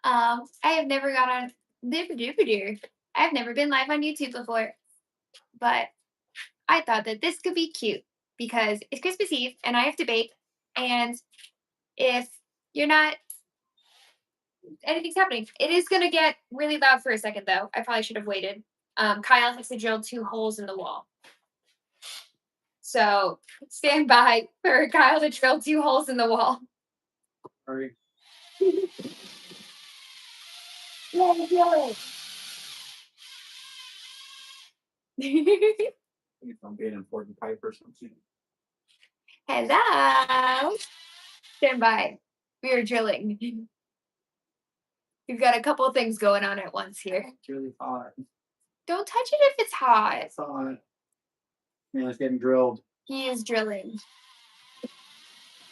I have never got on I've never been live on YouTube before, but I thought that this could be cute because it's Christmas Eve and I have to bake. And if you're not, anything's happening. It is going to get really loud for a second, though. I probably should have waited. Kyle has to drill 2 holes in the wall. So stand by for Kyle to drill 2 holes in the wall. Hurry. Yeah, It's gonna be an important pipe or something. Hello. Stand by. We are drilling. We've got a couple of things going on at once here. It's really hot. Don't touch it if it's hot. It's hot. Yeah, it's getting drilled. He is drilling.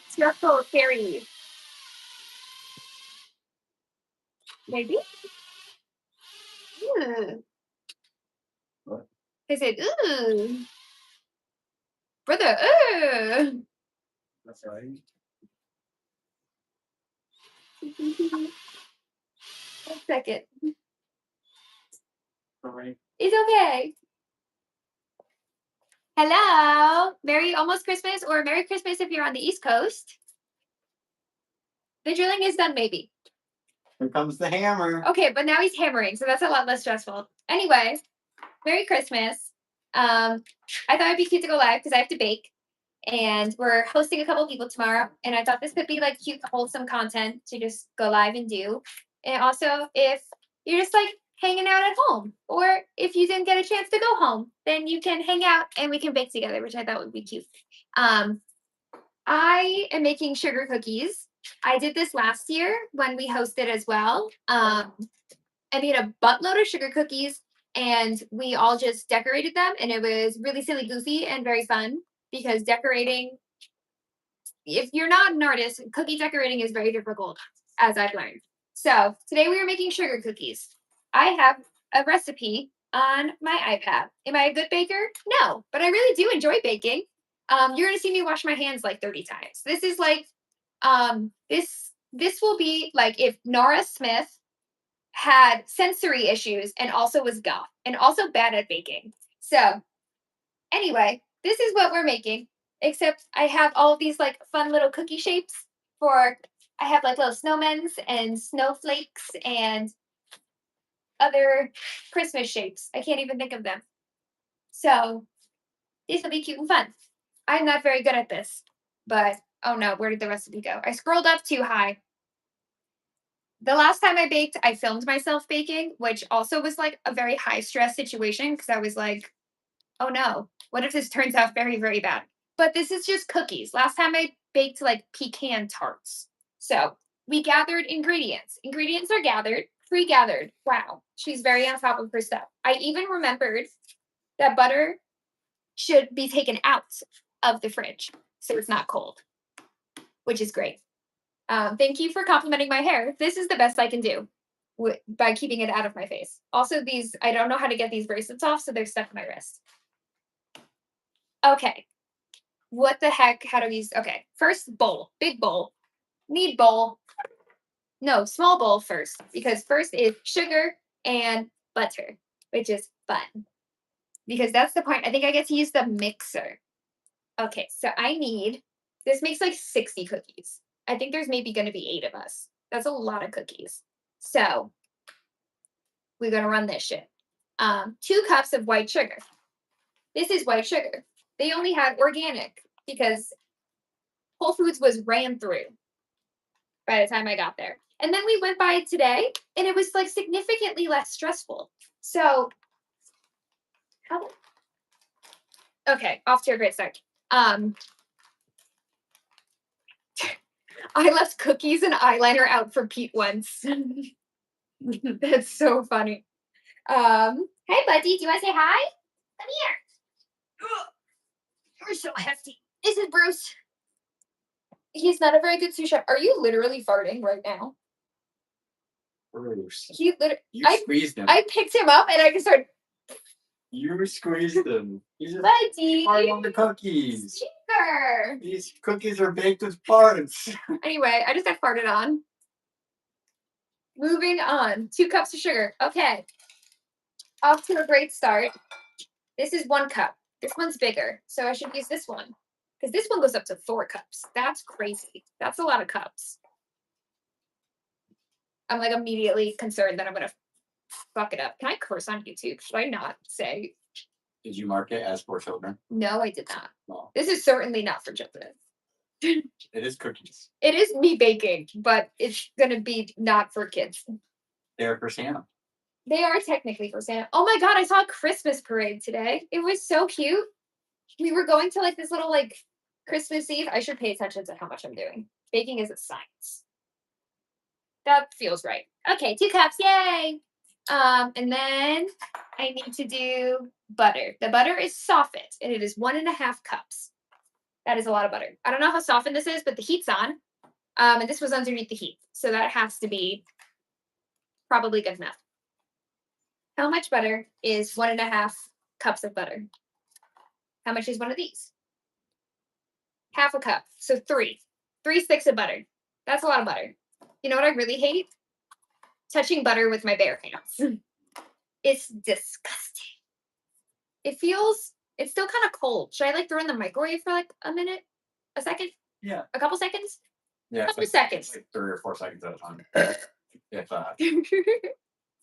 Structural theory. Maybe? Ooh. What? I said, ooh. Brother, ooh. That's right. 1 second. All right. It's okay. Hello. Merry almost Christmas or Merry Christmas if you're on the East Coast. The drilling is done, maybe. Here comes the hammer. Okay, but now he's hammering, so that's a lot less stressful. Anyway, Merry Christmas. I thought it'd be cute to go live because I have to bake. And we're hosting a couple people tomorrow. And I thought this could be like cute, wholesome content to just go live and do. And also, if you're just like hanging out at home, or if you didn't get a chance to go home, then you can hang out and we can bake together, which I thought would be cute. I am making sugar cookies. I did this last year when we hosted as well. I made a buttload of sugar cookies and we all just decorated them. And it was really silly, goofy, and very fun because decorating, if you're not an artist, cookie decorating is very difficult, as I've learned. So today we are making sugar cookies. I have a recipe on my iPad. Am I a good baker? No, but I really do enjoy baking. You're gonna see me wash my hands like 30 times. This is like, this will be like if Nora Smith had sensory issues and also was goth and also bad at baking. So anyway, this is what we're making, except I have all of these like fun little cookie shapes for, I have like little snowmen and snowflakes and other Christmas shapes. I can't even think of them. So these will be cute and fun. I'm not very good at this, but oh no, where did the recipe go? I scrolled up too high. The last time I baked, I filmed myself baking, which also was like a very high stress situation because I was like, oh no, what if this turns out very, very bad? But this is just cookies. Last time I baked like pecan tarts. So we gathered ingredients. Ingredients are gathered, pre-gathered. Wow, she's very on top of her stuff. I even remembered that butter should be taken out of the fridge so it's not cold, which is great. Thank you for complimenting my hair. This is the best I can do by keeping it out of my face. Also, these, I don't know how to get these bracelets off, so they're stuck in my wrist. Okay. What the heck? How do we use? Okay. First bowl, big bowl. Need bowl. No, small bowl first, because first is sugar and butter, which is fun. Because that's the point. I think I get to use the mixer. Okay, so I need, this makes like 60 cookies. I think there's maybe going to be 8 of us. That's a lot of cookies. So we're going to run this shit. 2 cups of white sugar. This is white sugar. They only had organic because Whole Foods was ran through by the time I got there. And then we went by it today and it was like significantly less stressful. So, okay, off to a great start. I left cookies and eyeliner out for Pete once. That's so funny. Hey, buddy, do you want to say hi? Come here. You're so hefty. This is Bruce. He's not a very good sous chef. Are you literally farting right now? Bruce. He literally. You squeezed him. I picked him up and I just started. You squeezed him. He's just buddy. farting on the cookies. Stinker. These cookies are baked with farts. Anyway, I just got farted on. Moving on. 2 cups of sugar. Okay. Off to a great start. This is 1 cup. This one's bigger, so I should use this one. Because this one goes up to 4 cups. That's crazy. That's a lot of cups. I'm like immediately concerned that I'm gonna fuck it up. Can I curse on YouTube? Should I not say? Did you mark it as for children? No, I did not. No. This is certainly not for children. It is cookies. It is me baking, but it's gonna be not for kids. They're for Santa. They are technically for Santa. Oh my god, I saw a Christmas parade today. It was so cute. We were going to like this little like Christmas Eve. I should pay attention to how much I'm doing. Baking is a science. That feels right. Okay, 2 cups, yay! And then I need to do butter. The butter is softened, and it is 1.5 cups. That is a lot of butter. I don't know how softened this is, but the heat's on. And this was underneath the heat. So that has to be probably good enough. How much butter is 1.5 cups of butter? How much is one of these? Half a cup. So 3. 3 sticks of butter. That's a lot of butter. You know what I really hate? Touching butter with my bare hands. It's disgusting. It's still kind of cold. Should I like throw it in the microwave for like a minute? A second? Yeah. A couple seconds? Yeah. A couple seconds. Like 3 or 4 seconds at a time. If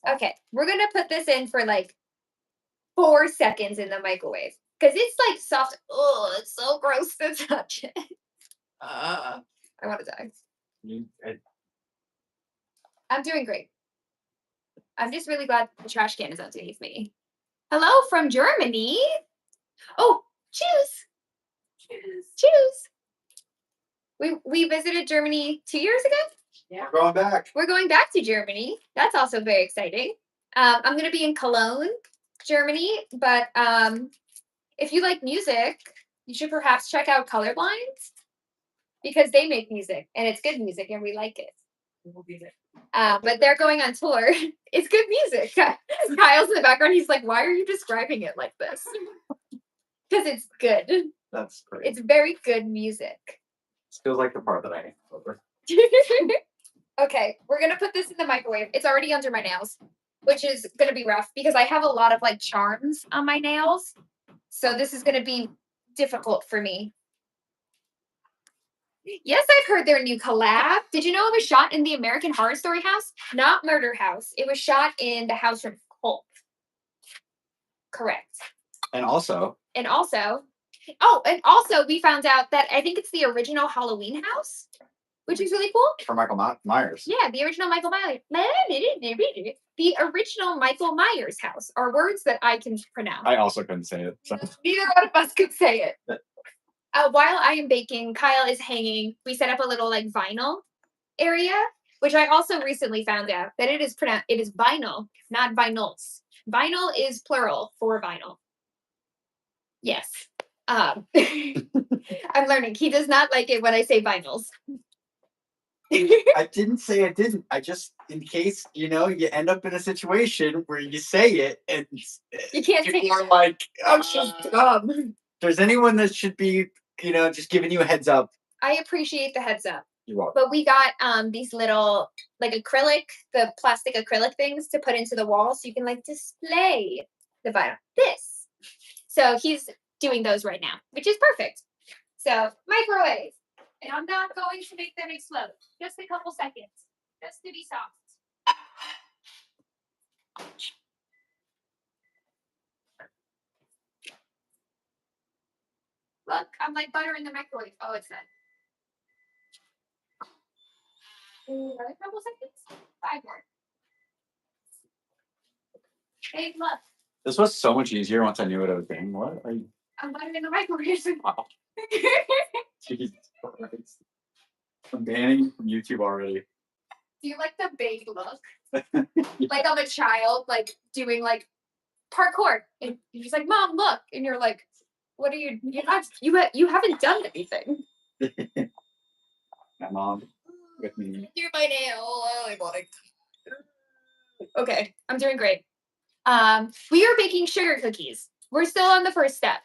Okay, we're gonna put this in for like 4 seconds in the microwave because it's like soft. Oh, it's so gross to touch it. I want to die. I'm doing great. I'm just really glad the trash can is underneath me. Hello from Germany. Oh, choose. Choose. We visited Germany 2 years ago. Yeah. We're going back. We're going back to Germany. That's also very exciting. I'm going to be in Cologne, Germany. But if you like music, you should perhaps check out Colorblind because they make music and it's good music and we like it. But they're going on tour. It's good music. Kyle's in the background. He's like, why are you describing it like this? Because it's good. That's great. It's very good music. It feels like the part that I hate over. Okay, we're going to put this in the microwave. It's already under my nails, which is going to be rough because I have a lot of like charms on my nails. So this is going to be difficult for me. Yes, I've heard their new collab. Did you know it was shot in the American Horror Story house? Not Murder House. It was shot in the house from Cult. Correct. And also, we found out that I think it's the original Halloween house, which is really cool. For Michael Myers. Yeah, the original Michael Myers. The original Michael Myers house are words that I can pronounce. I also couldn't say it. So. Neither one of us could say it. While I am baking, Kyle is hanging. We set up a little like vinyl area, which I also recently found out that it is vinyl, not vinyls. Vinyl is plural for vinyl. Yes. I'm learning. He does not like it when I say vinyls. I didn't say I didn't. I just, in case, you end up in a situation where you say it and you can't say it. Like, oh, she's dumb. If there's anyone that should be, just giving you a heads up. I appreciate the heads up. You're welcome. But we got these little like the plastic acrylic things to put into the wall so you can like display the vinyl. This. So he's doing those right now, which is perfect. So microwave. And I'm not going to make them explode. Just a couple seconds. Just to be soft. Look, I'm like butter in the microwave. Oh, it's done. Another couple seconds. 5 more. Hey, look. This was so much easier once I knew what I was doing. What are you? I'm butter in the microwave. Wow. Jesus Christ. I'm banning you from YouTube already. Do you like the big look? Yeah. Like I'm a child, like doing like parkour, and you're just like, "Mom, look!" And you're like, "What are you? You haven't done anything." My mom with me. Do my nail. I want it. Okay, I'm doing great. We are baking sugar cookies. We're still on the first step.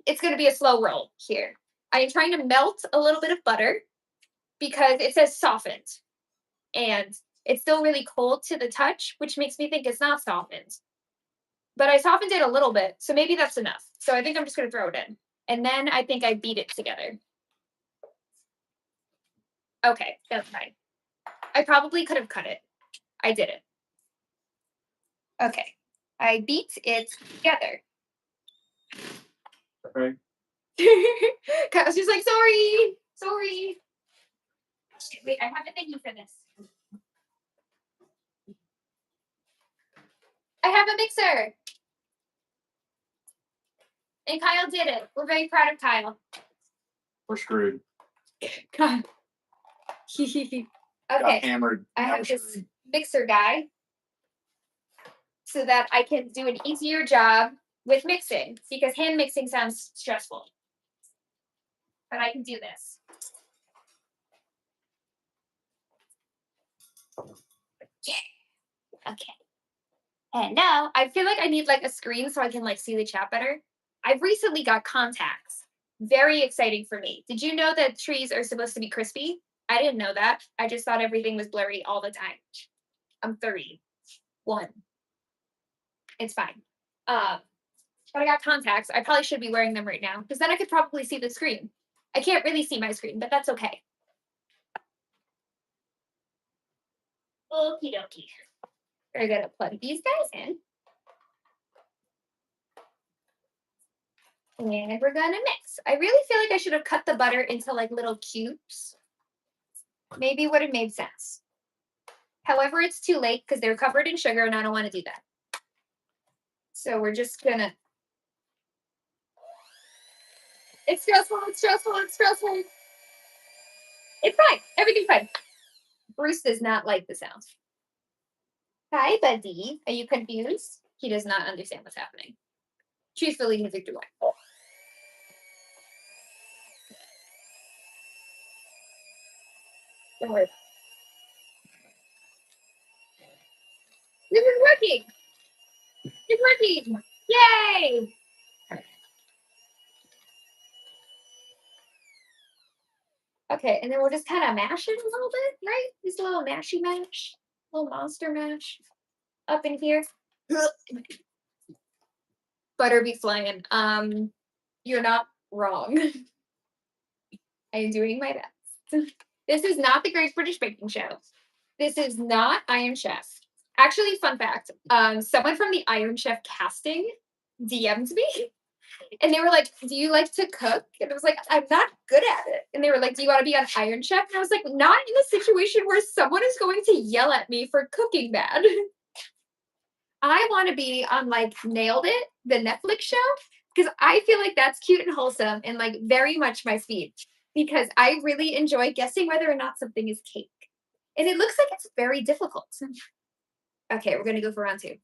It's going to be a slow roll here. I am trying to melt a little bit of butter because it says softened. And It's still really cold to the touch, which makes me think it's not softened. But I softened it a little bit, so maybe that's enough. So I think I'm just gonna throw it in. And then I think I beat it together. Okay, that's fine. I probably could have cut it. I didn't. Okay. I beat it together. Right. Kyle's just like, sorry, sorry. Wait, I have a thank you for this. I have a mixer. And Kyle did it. We're very proud of Kyle. We're screwed. God. Got Okay. hammered. I Now have we're this screwed. mixer guy so that I can do an easier job with mixing because hand mixing sounds stressful. But I can do this. Yeah. Okay. And now I feel like I need like a screen so I can like see the chat better. I've recently got contacts. Very exciting for me. Did you know that trees are supposed to be crispy? I didn't know that. I just thought everything was blurry all the time. I'm 31. It's fine. But I got contacts. I probably should be wearing them right now because then I could probably see the screen. I can't really see my screen, but that's okay. Okie dokie. We're gonna plug these guys in. And we're gonna mix. I really feel like I should have cut the butter into like little cubes. Maybe would have made sense. However, it's too late because they're covered in sugar and I don't want to do that. So we're just gonna. It's stressful, it's stressful, it's stressful. It's fine. Everything's fine. Bruce does not like the sound. Hi, buddy. Are you confused? He does not understand what's happening. Truthfully, neither do I. Don't worry. This is working. It's working. Yay! Okay, and then we'll just kind of mash it a little bit, right? Just a little mashy mash, a little monster mash up in here. Butter be flying. You're not wrong. I am doing my best. This is not the Great British Baking Show. This is not Iron Chef. Actually, fun fact, someone from the Iron Chef casting DM'd me and they were like, do you like to cook? And I was like, I'm not good at it. And they were like, do you want to be on Iron Chef? And I was like, not in a situation where someone is going to yell at me for cooking bad. I want to be on like Nailed It, the Netflix show, because I feel like that's cute and wholesome and like very much my speed because I really enjoy guessing whether or not something is cake. And it looks like it's very difficult. Okay, we're going to go for round two.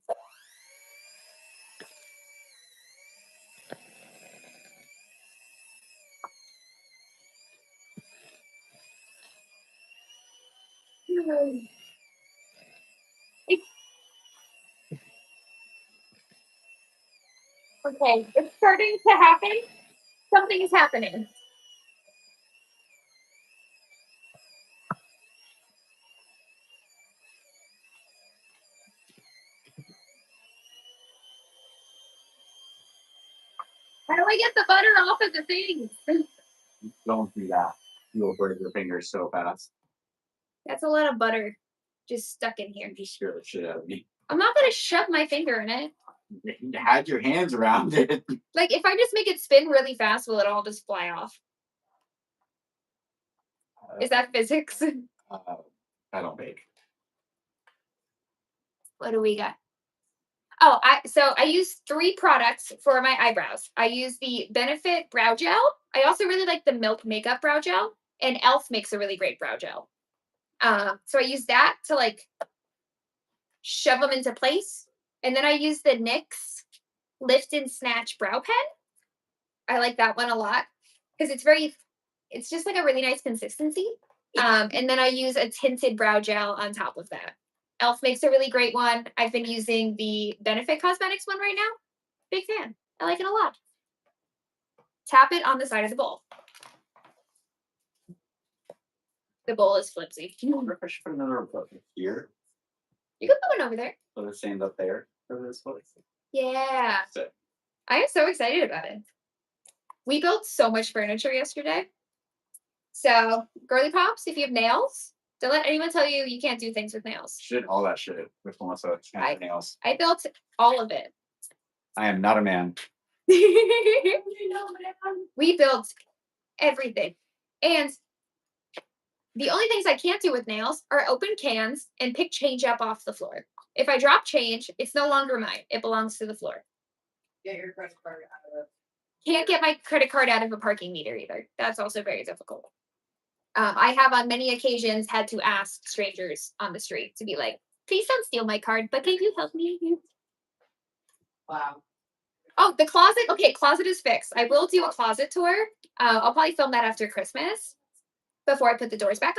Okay, it's starting to happen. Something is happening. How do I get the butter off of the thing? Don't do that. You'll break your fingers so fast. That's a lot of butter just stuck in here. You scare the shit out of me. I'm not going to shove my finger in it. You had your hands around it. Like, if I just make it spin really fast, will it all just fly off? Is that physics? I don't bake. What do we got? Oh, I use 3 products for my eyebrows. I use the Benefit Brow Gel. I also really like the Milk Makeup Brow Gel, and Elf makes a really great brow gel. So I use that to like shove them into place, and then I use the NYX Lift and Snatch Brow Pen. I like that one a lot because it's just like a really nice consistency. And then I use a tinted brow gel on top of that. Elf makes a really great one. I've been using the Benefit Cosmetics one right now. Big fan. I like it a lot. Tap it on the side of the bowl. The bowl is flimsy. I wonder if I should put another book here. You can put one over there. So the same up there for this place. Yeah. So, I am so excited about it. We built so much furniture yesterday. So, girly pops, if you have nails, don't let anyone tell you you can't do things with nails. shit, all that shit with Melissa. Nails. I built all of it. I am not a man. We built everything. And the only things I can't do with nails are open cans and pick change up off the floor. If I drop change, it's no longer mine. It belongs to the floor. Get your credit card out of it. Can't get my credit card out of a parking meter either. That's also very difficult. I have on many occasions had to ask strangers on the street to be like, please don't steal my card, but can you help me? Wow. Oh, the closet. Okay, closet is fixed. I will do a closet tour. I'll probably film that after Christmas before I put the doors back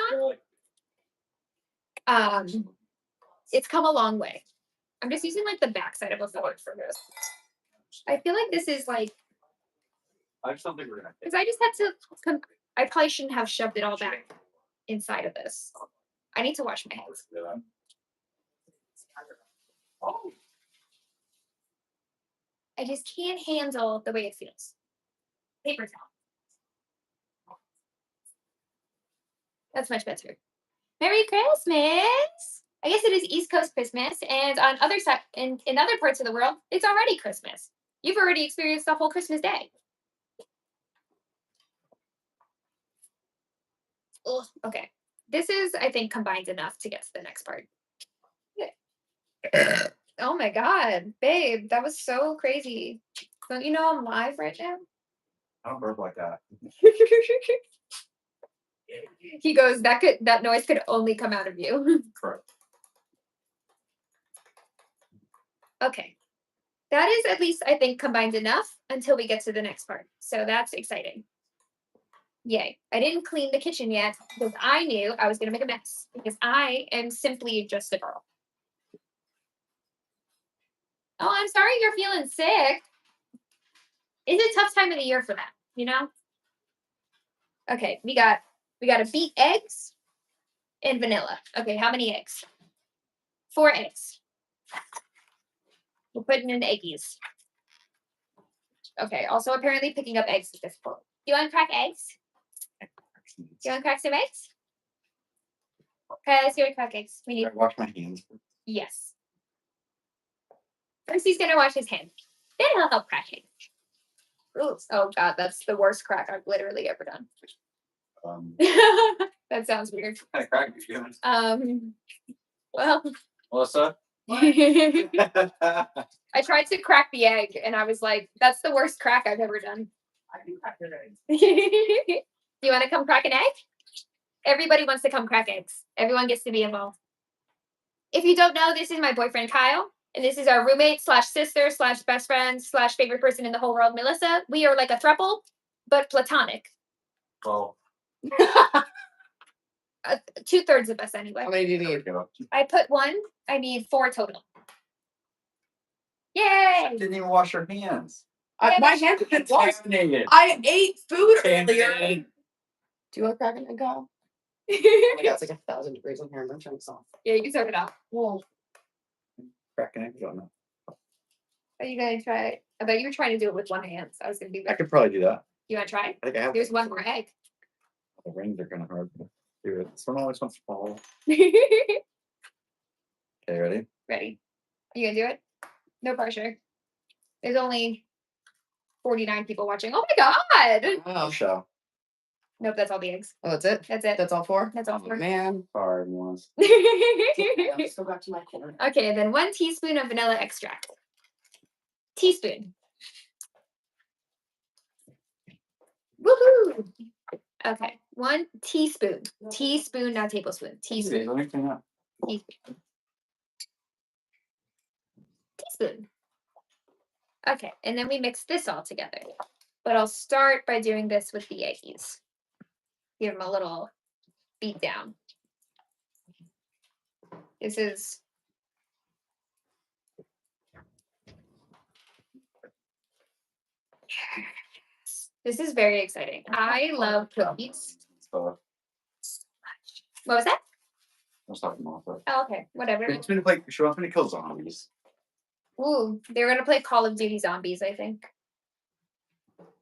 on. It's come a long way. I'm just using like the backside of a fork for this. I feel like this is like, I just don't think we're gonna. because I just had to, I probably shouldn't have shoved it all back inside of this. I need to wash my hands. Oh. I just can't handle the way it feels. Paper towel. That's much better. Merry Christmas! I guess it is East Coast Christmas, and on other side, in other parts of the world, it's already Christmas. You've already experienced the whole Christmas day. Ugh, okay, this is, I think, combined enough to get to the next part. Oh my god, babe, that was so crazy. Don't you know I'm live right now? I don't burp like that. He goes, that noise could only come out of you. Correct. Okay. That is at least, I think, combined enough until we get to the next part. So that's exciting. Yay. I didn't clean the kitchen yet because I knew I was going to make a mess because I am simply just a girl. Oh, I'm sorry you're feeling sick. It's a tough time of the year for that, you know? Okay, we got to beat eggs and vanilla. Okay, how many eggs? 4 eggs. We're putting in eggies. Okay, also apparently picking up eggs is difficult. Do you want to crack eggs? Do you want to crack some eggs? Okay, let's go to crack eggs. We need. I wash my hands. Yes. First, he's gonna wash his hands. Then he'll help crack eggs. Oops. Oh god, that's the worst crack I've literally ever done. That sounds weird. What kind of crack you feeling? Well, Melissa? I tried to crack the egg and I was like, that's the worst crack I've ever done. I can crack your eggs. You want to come crack an egg? Everybody wants to come crack eggs. Everyone gets to be involved. If you don't know, this is my boyfriend, Kyle. And this is our roommate slash sister slash best friend slash favorite person in the whole world, Melissa. We are like a throuple, but platonic. Oh. 2/3 of us anyway. How many do you need? I put 1. I need 4 total. Yay! I didn't even wash your hands. My hands have been washed. Contaminated. I ate food earlier. Contaminated. Do you want cracking and go? Oh my god, it's like 1,000 degrees in here. I'm gonna turn this off. Yeah, you can serve it off. Whoa. Cracking eggs on that. Are you gonna try it? I thought you were trying to do it with 1 hand, so I was gonna do I that. could probably do that. You wanna try? I think I have. There's 1 more egg. The rings are kind of hard to do it. This one always wants to fall. Ready? Okay, ready? Are you gonna do it? No pressure. There's only 49 people watching. Oh my god! Oh. Show. Nope, that's all the eggs. Oh, that's it? That's it. That's all 4? That's all 4. Man. Hard ones. I still got to my corner. Okay, then 1 teaspoon of vanilla extract. Teaspoon. Woohoo! Okay, 1 teaspoon. Teaspoon, not tablespoon. Teaspoon. Let me clean up. Teaspoon. Okay, and then we mix this all together. But I'll start by doing this with the eggies. Give them a little beat down. This is very exciting. I love cookies. So, What was that? I was talking about that. Oh, okay. Whatever. She wants me to kill zombies. Ooh, they're gonna play Call of Duty Zombies, I think.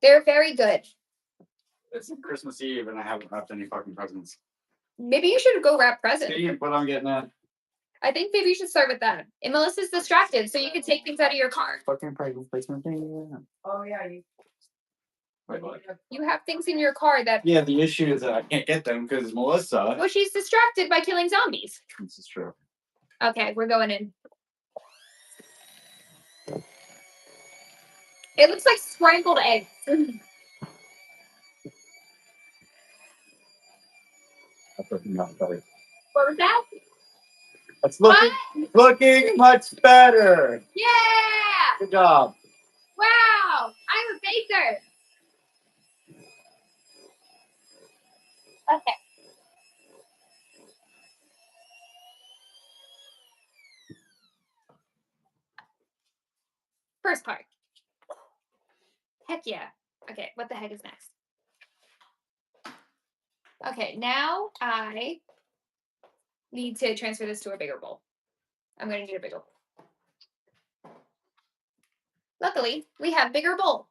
They're very good. It's Christmas Eve and I haven't wrapped any fucking presents. Maybe you should go wrap presents. See what I'm getting at? I think maybe you should start with that. And Melissa's distracted, so you can take things out of your car. Fucking present placement thing. Oh yeah, you. Wait, what? You have things in your car that. Yeah, the issue is that I can't get them because Melissa. Well, she's distracted by killing zombies. This is true. Okay, we're going in. It looks like scrambled eggs. That's not better. What was that? It's looking much better. Yeah! Good job. Wow! I'm a baker. Okay. First part. Heck yeah. Okay, what the heck is next? Okay, now I need to transfer this to a bigger bowl. I'm going to need a bigger bowl. Luckily, we have bigger bowl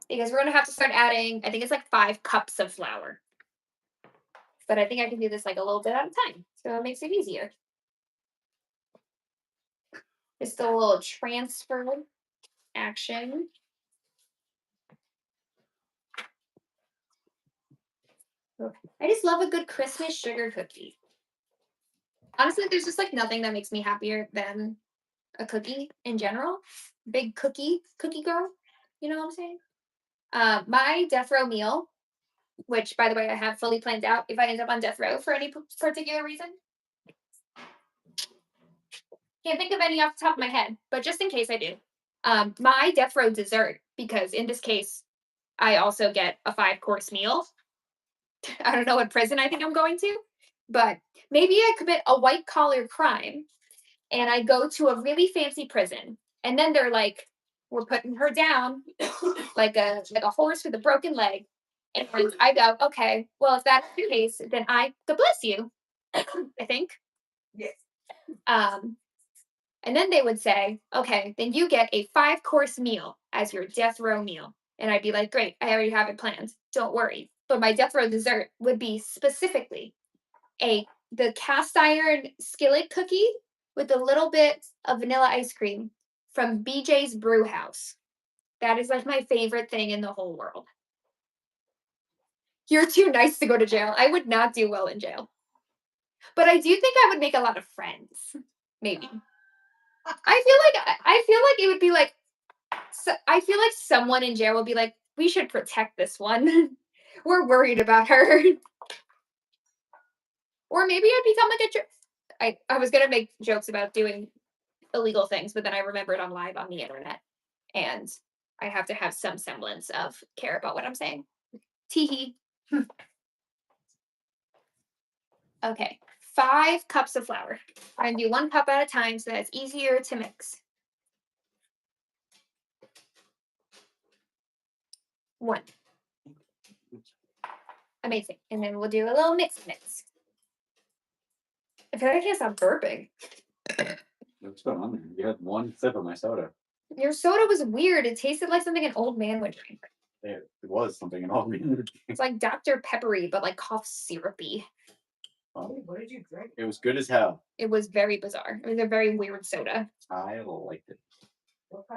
because we're going to have to start adding, I think it's like 5 cups of flour. But I think I can do this like a little bit at a time, so it makes it easier. Just a little transfer action. I just love a good Christmas sugar cookie. Honestly, there's just like nothing that makes me happier than a cookie in general. Big cookie girl. You know what I'm saying? My death row meal, which by the way I have fully planned out if I end up on death row for any particular reason. Can't think of any off the top of my head, but just in case I do. My death row dessert, because in this case, I also get a 5-course meal. I don't know what prison I think I'm going to, but maybe I commit a white collar crime and I go to a really fancy prison. And then they're like, we're putting her down like a horse with a broken leg. And I go, okay, well, if that's the case, then God bless you, I think. Yes. And then they would say, okay, then you get a 5-course meal as your death row meal. And I'd be like, great, I already have it planned. Don't worry. But my death row dessert would be specifically the cast iron skillet cookie with a little bit of vanilla ice cream from BJ's Brew House. That is like my favorite thing in the whole world. You're too nice to go to jail. I would not do well in jail. But I do think I would make a lot of friends. Maybe. I feel like it would be like, I feel like someone in jail will be like, we should protect this one. We're worried about her. Or maybe I'd become like a jerk. I was going to make jokes about doing illegal things, but then I remembered I'm live on the internet. And I have to have some semblance of care about what I'm saying. Teehee. Okay. 5 cups of flour. I'm going to do 1 cup at a time so that it's easier to mix. 1. Amazing. And then we'll do a little mix. I feel like I can't stop burping. What's going on there? You had 1 sip of my soda. Your soda was weird. It tasted like something an old man would drink. It was something an old man would drink. It's like Dr. Peppery, but like cough syrupy. What did you drink? It was good as hell. It was very bizarre. It was a very weird soda. I liked it.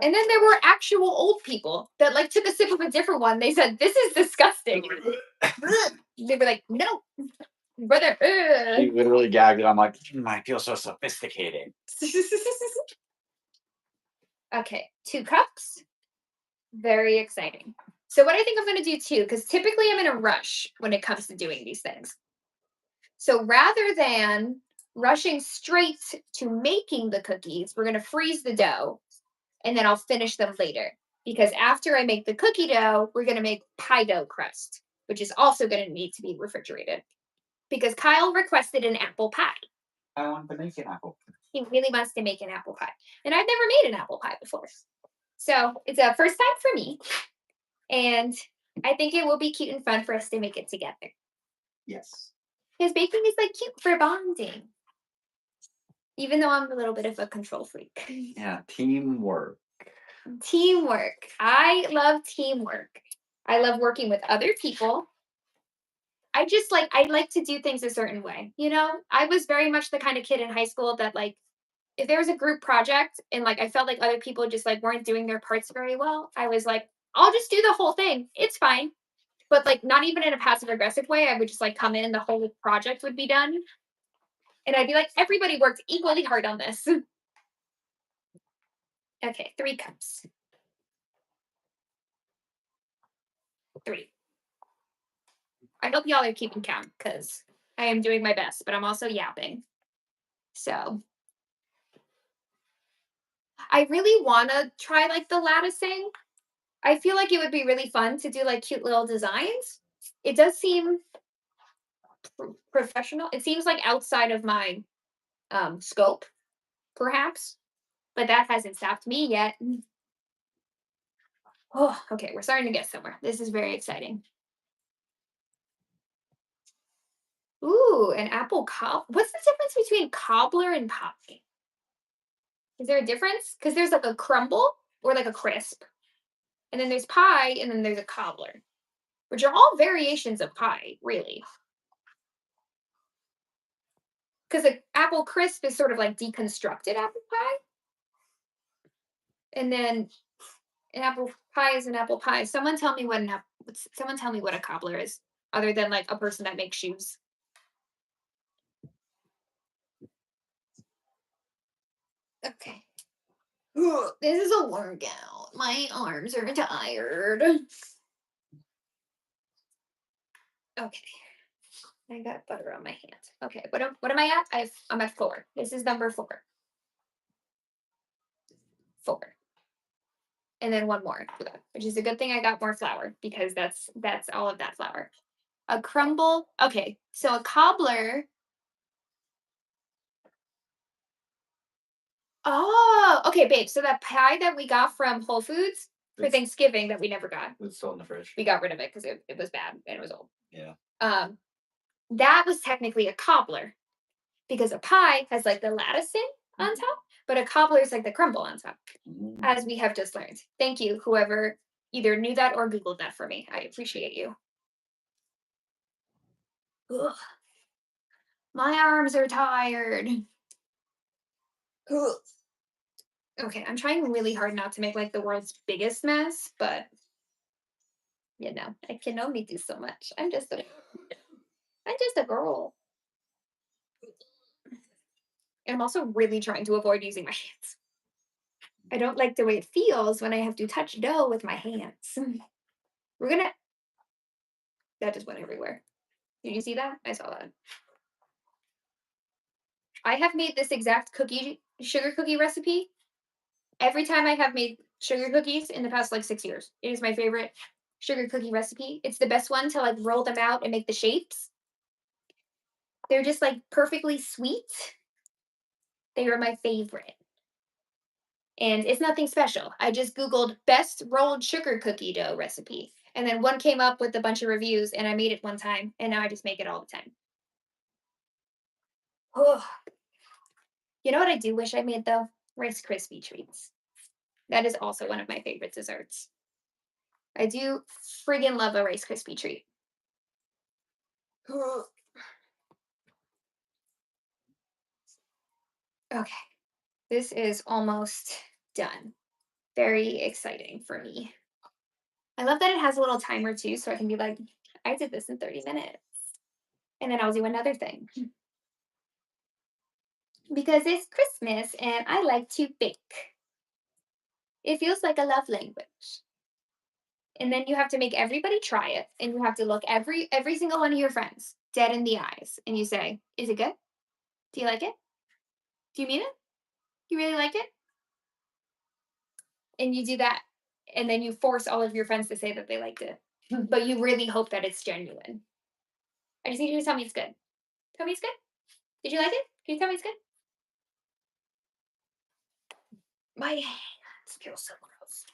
And then there were actual old people that like took a sip of a different one. They said, "This is disgusting." They were like, "No, brother." He literally gagged it. I'm like, I feel so sophisticated. Okay, 2 cups. Very exciting. So what I think I'm going to do too, because typically I'm in a rush when it comes to doing these things. So rather than rushing straight to making the cookies, we're going to freeze the dough and then I'll finish them later. Because after I make the cookie dough, we're going to make pie dough crust, which is also going to need to be refrigerated. Because Kyle requested an apple pie. I want to make an apple pie. He really wants to make an apple pie. And I've never made an apple pie before. So it's a first time for me. And I think it will be cute and fun for us to make it together. Yes. Because baking is like cute for bonding. Even though I'm a little bit of a control freak. Yeah, teamwork. Teamwork. I love teamwork. I love working with other people. I like to do things a certain way. You know, I was very much the kind of kid in high school that like if there was a group project and like I felt like other people just like weren't doing their parts very well, I was like, I'll just do the whole thing. It's fine. But like not even in a passive aggressive way. I would just like come in and the whole project would be done. And I'd be like, everybody worked equally hard on this. Okay, 3 cups. 3. I hope y'all are keeping count because I am doing my best, but I'm also yapping. So I really want to try like the latticing. I feel like it would be really fun to do like cute little designs. It does seem professional. It seems like outside of my scope, perhaps, but that hasn't stopped me yet. Oh, okay, we're starting to get somewhere. This is very exciting. Ooh, an apple cob. What's the difference between cobbler and pie? Is there a difference? Because there's like a crumble or like a crisp, and then there's pie, and then there's a cobbler, which are all variations of pie, really. Because an apple crisp is sort of like deconstructed apple pie, and then an apple pie is an apple pie. Someone tell me what someone tell me what a cobbler is, other than like a person that makes shoes. Okay. Ugh, this is a workout. My arms are tired. Okay. I got butter on my hand. Okay, what am I at? I'm at 4. This is number 4. 4. And then one more, which is a good thing I got more flour because that's all of that flour. A crumble. Okay, so a cobbler. Oh, okay, babe. So that pie that we got from Whole Foods for Thanksgiving that we never got. It's still in the fridge. We got rid of it because it was bad and it was old. Yeah. That was technically a cobbler because a pie has like the latticing on top, but a cobbler is like the crumble on top, as we have just learned. Thank you, whoever either knew that or Googled that for me. I appreciate you. Ugh. My arms are tired. Ugh. Okay, I'm trying really hard not to make like the world's biggest mess, but you know, I can only do so much. I'm just a girl. And I'm also really trying to avoid using my hands. I don't like the way it feels when I have to touch dough with my hands. We're gonna that just went everywhere. Did you see that? I saw that. I have made this exact sugar cookie recipe every time I have made sugar cookies in the past like 6 years. It is my favorite sugar cookie recipe. It's the best one to like roll them out and make the shapes. They're just like perfectly sweet. They are my favorite. And it's nothing special. I just Googled best rolled sugar cookie dough recipe. And then one came up with a bunch of reviews, and I made it one time, and now I just make it all the time. Oh, you know what I do wish I made though? Rice Krispie treats. That is also one of my favorite desserts. I do friggin' love a Rice Krispie treat. Okay, this is almost done. Very exciting for me. I love that it has a little timer too, so I can be like, I did this in 30 minutes. And then I'll do another thing. Because it's Christmas and I like to bake. It feels like a love language. And then you have to make everybody try it, and you have to look every single one of your friends dead in the eyes, and you say, "Is it good? Do you like it? Do you mean it? You really like it?" And you do that, and then you force all of your friends to say that they liked it, but you really hope that it's genuine. I just need you to tell me it's good. Tell me it's good. Did you like it? Can you tell me it's good? My hands feel so gross.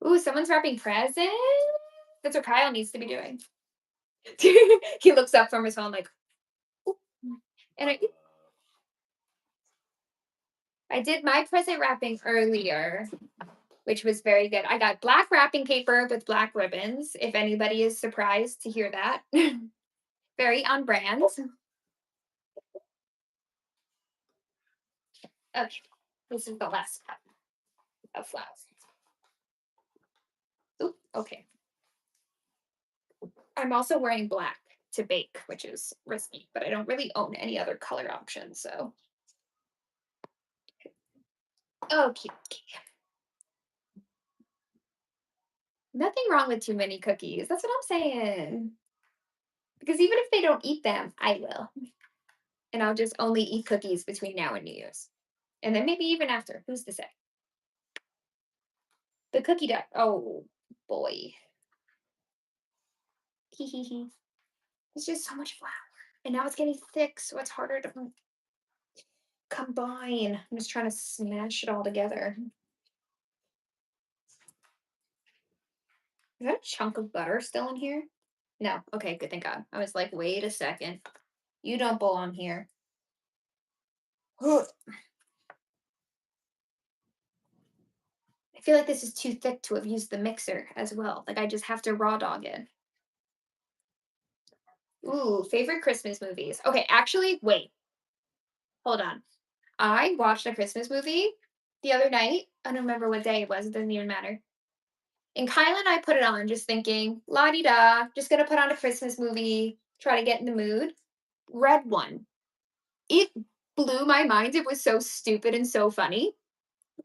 Ooh, someone's wrapping presents. That's what Kyle needs to be doing. He looks up from his phone like, "Ooh." And I did my present wrapping earlier, which was very good. I got black wrapping paper with black ribbons, if anybody is surprised to hear that. Very on brand. Okay, this is the last cup of flowers. Ooh, okay. I'm also wearing black to bake, which is risky, but I don't really own any other color options, so. Okay. Nothing wrong with too many cookies. That's what I'm saying. Because even if they don't eat them, I will. And I'll just only eat cookies between now and New Year's. And then maybe even after. Who's to say? The cookie dough. Oh boy. Hee hee hee. It's just so much flour. And now it's getting thick, so it's harder to combine. I'm just trying to smash it all together. Is that a chunk of butter still in here? No. Okay, good. Thank God. I was like, wait a second. You don't belong here. Ugh. I feel like this is too thick to have used the mixer as well. Like I just have to raw dog it. Ooh, favorite Christmas movies. Okay, actually, wait. Hold on. I watched a Christmas movie the other night. I don't remember what day it was. It doesn't even matter. And Kyle and I put it on just thinking, la di da, just gonna put on a Christmas movie, try to get in the mood. Red One. It blew my mind. It was so stupid and so funny.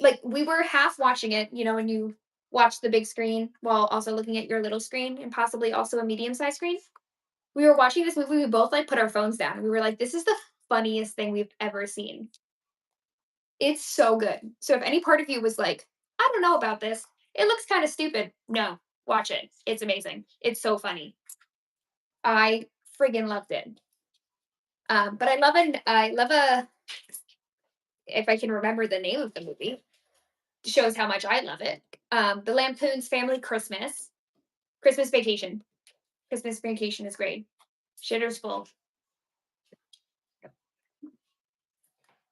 Like we were half watching it, when you watch the big screen while also looking at your little screen and possibly also a medium-sized screen. We were watching this movie, we both like put our phones down. We were like, this is the funniest thing we've ever seen. It's so good. So if any part of you was like, I don't know about this, it looks kind of stupid. No, watch it. It's amazing. It's so funny. I friggin' loved it. But I love if I can remember the name of the movie, shows how much I love it. The Lampoon's Family Christmas. Christmas Vacation. Christmas Vacation is great. Shitter's full.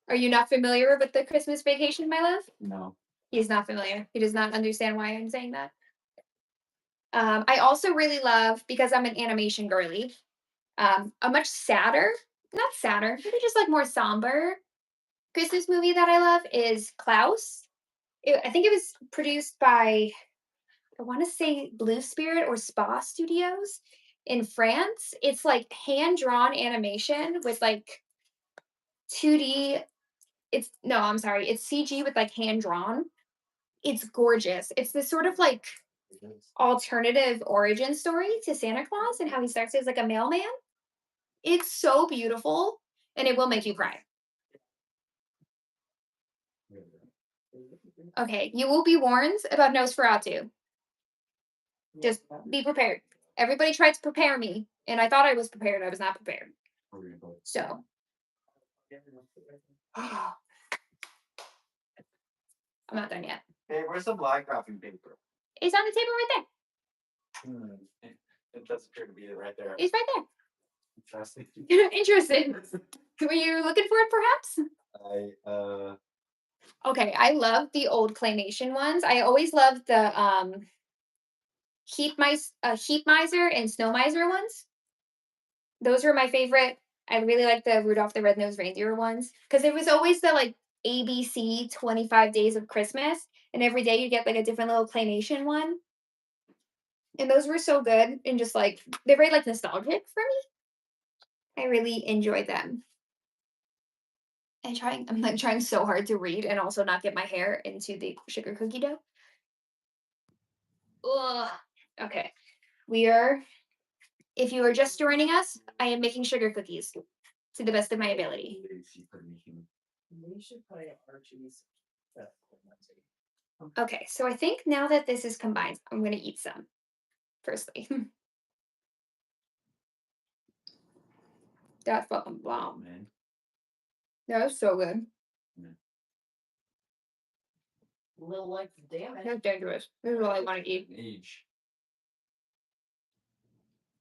Are you not familiar with the Christmas Vacation, my love? No. He's not familiar. He does not understand why I'm saying that. I also really love, because I'm an animation girly, a much sadder, not sadder, maybe just like more somber Christmas movie that I love is Klaus. I think it was produced by, I want to say Blue Spirit or Spa Studios in France. It's like hand drawn animation with like 2D. I'm sorry, it's CG with like hand drawn. It's gorgeous. It's this sort of like alternative origin story to Santa Claus and how he starts as like a mailman. It's so beautiful and it will make you cry. Okay, you will be warned about Nosferatu. Just be prepared. Everybody tried to prepare me, and I thought I was prepared. I was not prepared. So, I'm not done yet. Hey, where's the black wrapping paper? It's on the table right there. It does appear to be right there. It's right there. Interesting. Interesting. Were you looking for it, perhaps? Okay, I love the old claymation ones. I always loved the Heat Miser and Snow Miser ones. Those were my favorite. I really like the Rudolph the Red-Nosed Reindeer ones because it was always the like ABC 25 Days of Christmas, and every day you get like a different little claymation one. And those were so good and just like they're very like nostalgic for me. I really enjoyed them. I'm like trying so hard to read and also not get my hair into the sugar cookie dough. Ugh. Okay. If you are just joining us, I am making sugar cookies to the best of my ability. Okay, so I think now that this is combined, I'm going to eat some, firstly. That's fucking bomb, man. That was so good. Little like damage. That's dangerous. This is all I want to eat. Age.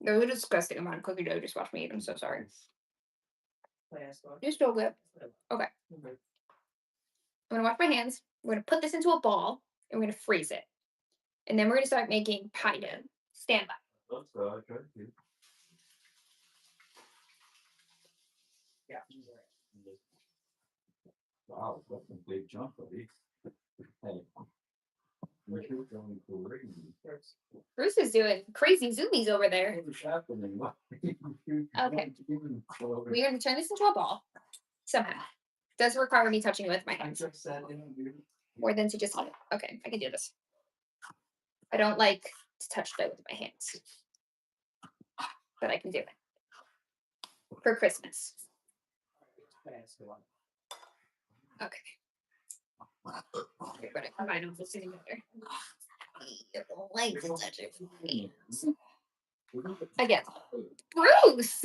There's a disgusting amount of cookie dough. Just watch me eat. I'm so sorry. Last one. You're still good. Okay. Okay. I'm gonna wash my hands. We're gonna put this into a ball and we're gonna freeze it. And then we're gonna start making pie dough. Stand by. That's good. Yeah. Wow, that's a big jump, buddy. Hey. You're going crazy. Bruce is doing crazy zoomies over there. What's happening? Okay. We're gonna turn this into a ball somehow. Does require me touching it with my hands more than to just hold it. Okay, I can do this. I don't like to touch dough with my hands, but I can do it for Christmas. Okay. We're gonna combine all this together. You don't like to touch it with my hands. Again, Bruce.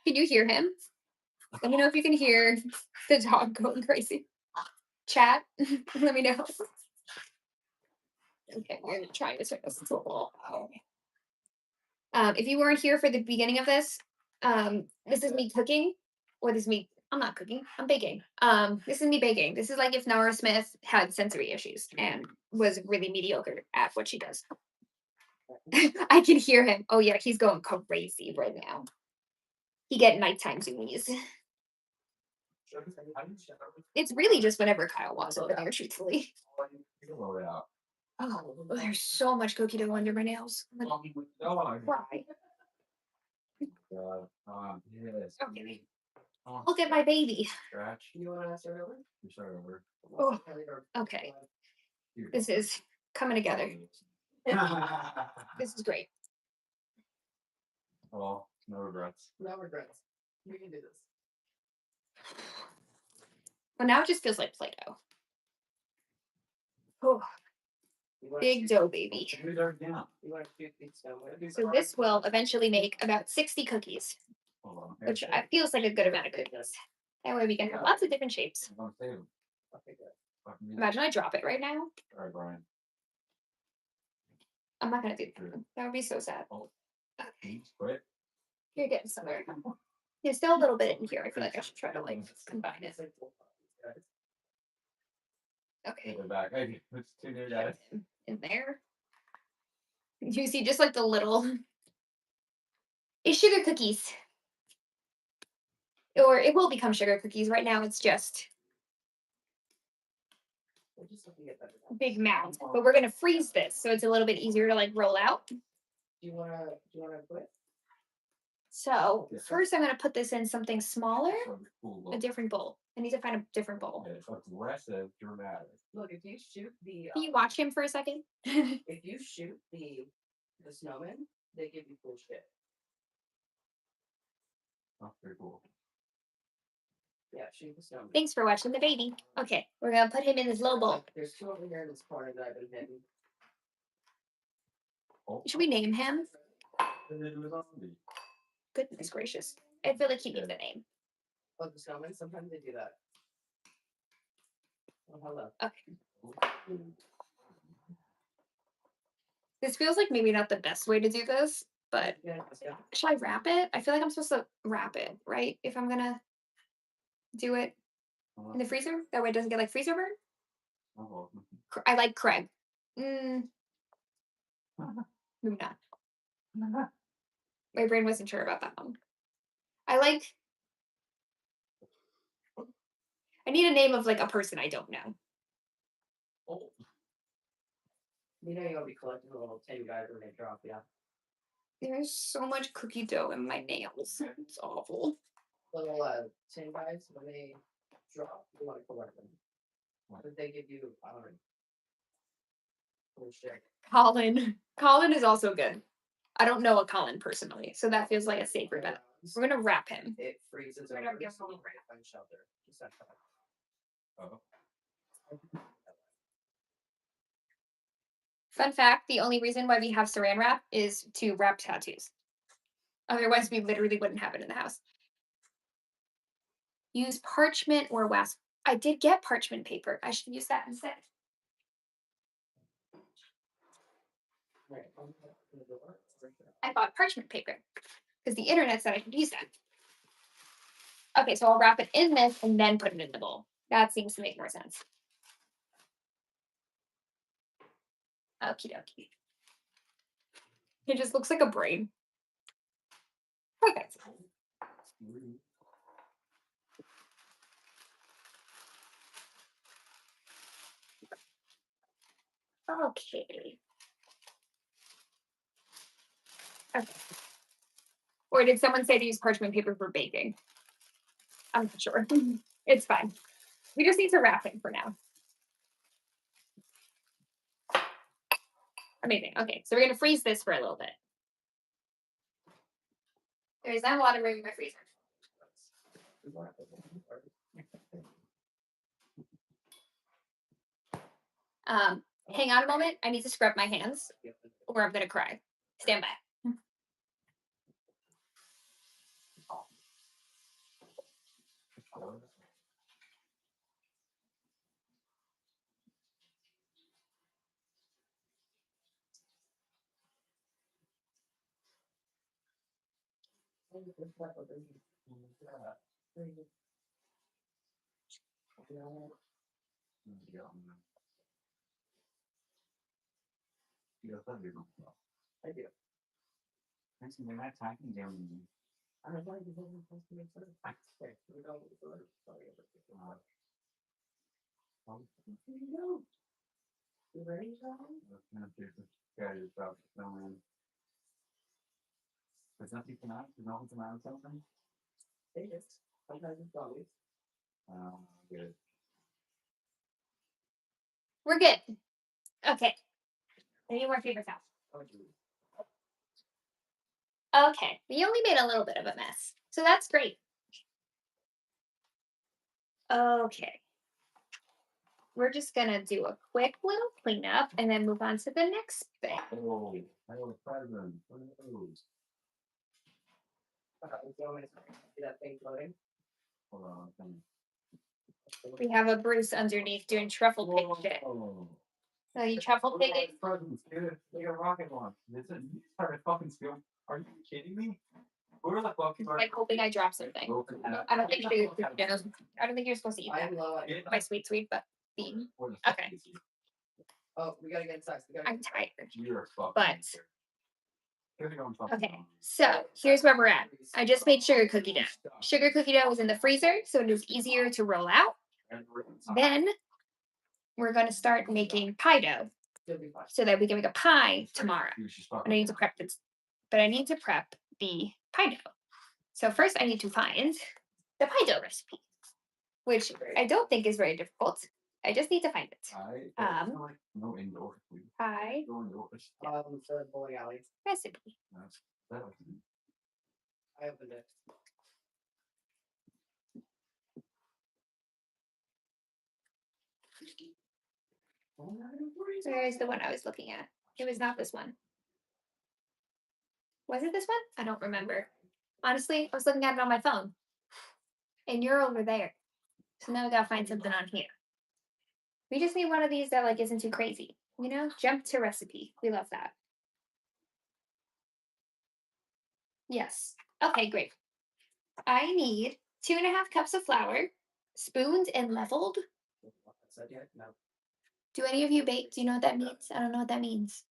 Can you hear him? Let me know if you can hear the dog going crazy. Chat, let me know. Okay, we're gonna try to turn this into a ball. If you weren't here for the beginning of this is me cooking, or this is me. I'm not cooking. I'm baking. This is me baking. This is like if Nara Smith had sensory issues and was really mediocre at what she does. I can hear him. Oh yeah, he's going crazy right now. He get nighttime zoomies. It's really just whenever Kyle walks over there, truthfully. Oh, there's so much cookie dough under my nails. I'm gonna cry. Yes. Okay. Look at my baby. Scratch. You want to start over? Start over. Oh, okay. This is coming together. This is great. Well, no regrets. No regrets. You can do this. Well, now it just feels like Play-Doh. Oh, big dough, baby. You want to shoot these somewhere? So this will eventually make about 60 cookies, which feels like a good amount of cookies. That way we can have lots of different shapes. Okay, good. Imagine I drop it right now. All right, Brian. I'm not gonna do that. That would be so sad. Okay. Quit. You're getting somewhere. There's still a little bit in here. I feel like I should try to like combine it. Okay. Put it back. Hey, it's too near, guys. In there. You see just like the little it's sugar cookies. Or it will become sugar cookies. Right now it's just big mounds. But we're gonna freeze this so it's a little bit easier to like roll out. Do you wanna quit? So first I'm gonna put this in something smaller, a different bowl. I need to find a different bowl. It's aggressive, dramatic. Look, if you shoot the Can you watch him for a second? if you shoot the snowman, they give you full shit. Oh, very cool. Yeah, shoot the snowman. Thanks for watching the baby. Okay, we're gonna put him in this low bowl. There's two over here in this corner that I've been hitting. Oh, Should we name him? and then it was on the Goodness gracious. I feel like he needs a name. Oh, the snowman, sometimes they do that. Oh, hello. Okay. This feels like maybe not the best way to do this, but Yeah, let's go. should I wrap it? I feel like I'm supposed to wrap it, right? If I'm gonna do it in the freezer, that way it doesn't get like freezer burn. Oh, I like Craig. Maybe not. My brain wasn't sure about that one. I need a name of like a person I don't know. Oh. You know you'll be collecting a little tin guys when they drop, yeah. There's so much cookie dough in my nails. It's awful. Little tin guys when they drop, you want to collect them. But they give you full shit. Colin is also good. I don't know a Colin personally, so that feels like a safer bet. We're gonna wrap him. It freezes We're over. gonna give him a So little you can't find shelter. Just that kind oh. Fun fact, the only reason why we have saran wrap is to wrap tattoos. Otherwise, we literally wouldn't have it in the house. Use parchment or wax. I did get parchment paper. I should use that instead. Right. I bought parchment paper because the internet said I could use that. Okay, so I'll wrap it in this and then put it in the bowl. That seems to make more sense. Okie dokie. It just looks like a brain. Perfect. Okay. Okay. Or did someone say to use parchment paper for baking? I'm not sure. It's fine. We just need to wrap it for now. Amazing. Okay, so we're gonna freeze this for a little bit. There's not a lot of room in my freezer. Hang on a moment. I need to scrub my hands or I'm gonna cry. Stand by. I do. They're not talking down. I'm like, you don't supposed to make sure. Okay, we go. Sorry. You ready, Charlie? There's nothing tonight. There's nothing tonight or something. They just sometimes it's always. Good. We're good. Okay. I need more paper towels. Oh, geez. Okay, we only made a little bit of a mess, so that's great. Okay. We're just gonna do a quick little cleanup and then move on to the next thing. Oh, I have a present. What are those? See that thing floating? Hold on. We have a Bruce underneath doing truffle pig shit. Whoa. So you truffle pig it. Presents, dude. They got a rocket launch. Listen, you started fucking stealing. Are you kidding me? Where the fuck? Like hoping I drop something. I don't think you. I don't think you're supposed to eat I that. am low. My sweet, but bean. Okay. Oh, we gotta get inside. I'm tired. You're fucking. But okay, so here's where we're at. I just made sugar cookie dough. Sugar cookie dough was in the freezer, so it is easier to roll out. Then we're going to start making pie dough so that we can make a pie tomorrow. And I need to prep this, but I need to prep the pie dough. So first I need to find the pie dough recipe, which I don't think is very difficult. I just need to find it. No indoor. Pie For bowling alley. recipe. I opened it. Where's the one I was looking at? It was not this one. Was it this one? I don't remember. Honestly, I was looking at it on my phone. And you're over there. So now we gotta find something on here. We just need one of these that like isn't too crazy. You know? Jump to recipe. We love that. Yes. Okay, great. I need 2.5 cups of flour, spooned and leveled. No. Do any of you bake? Do you know what that means? I don't know what that means.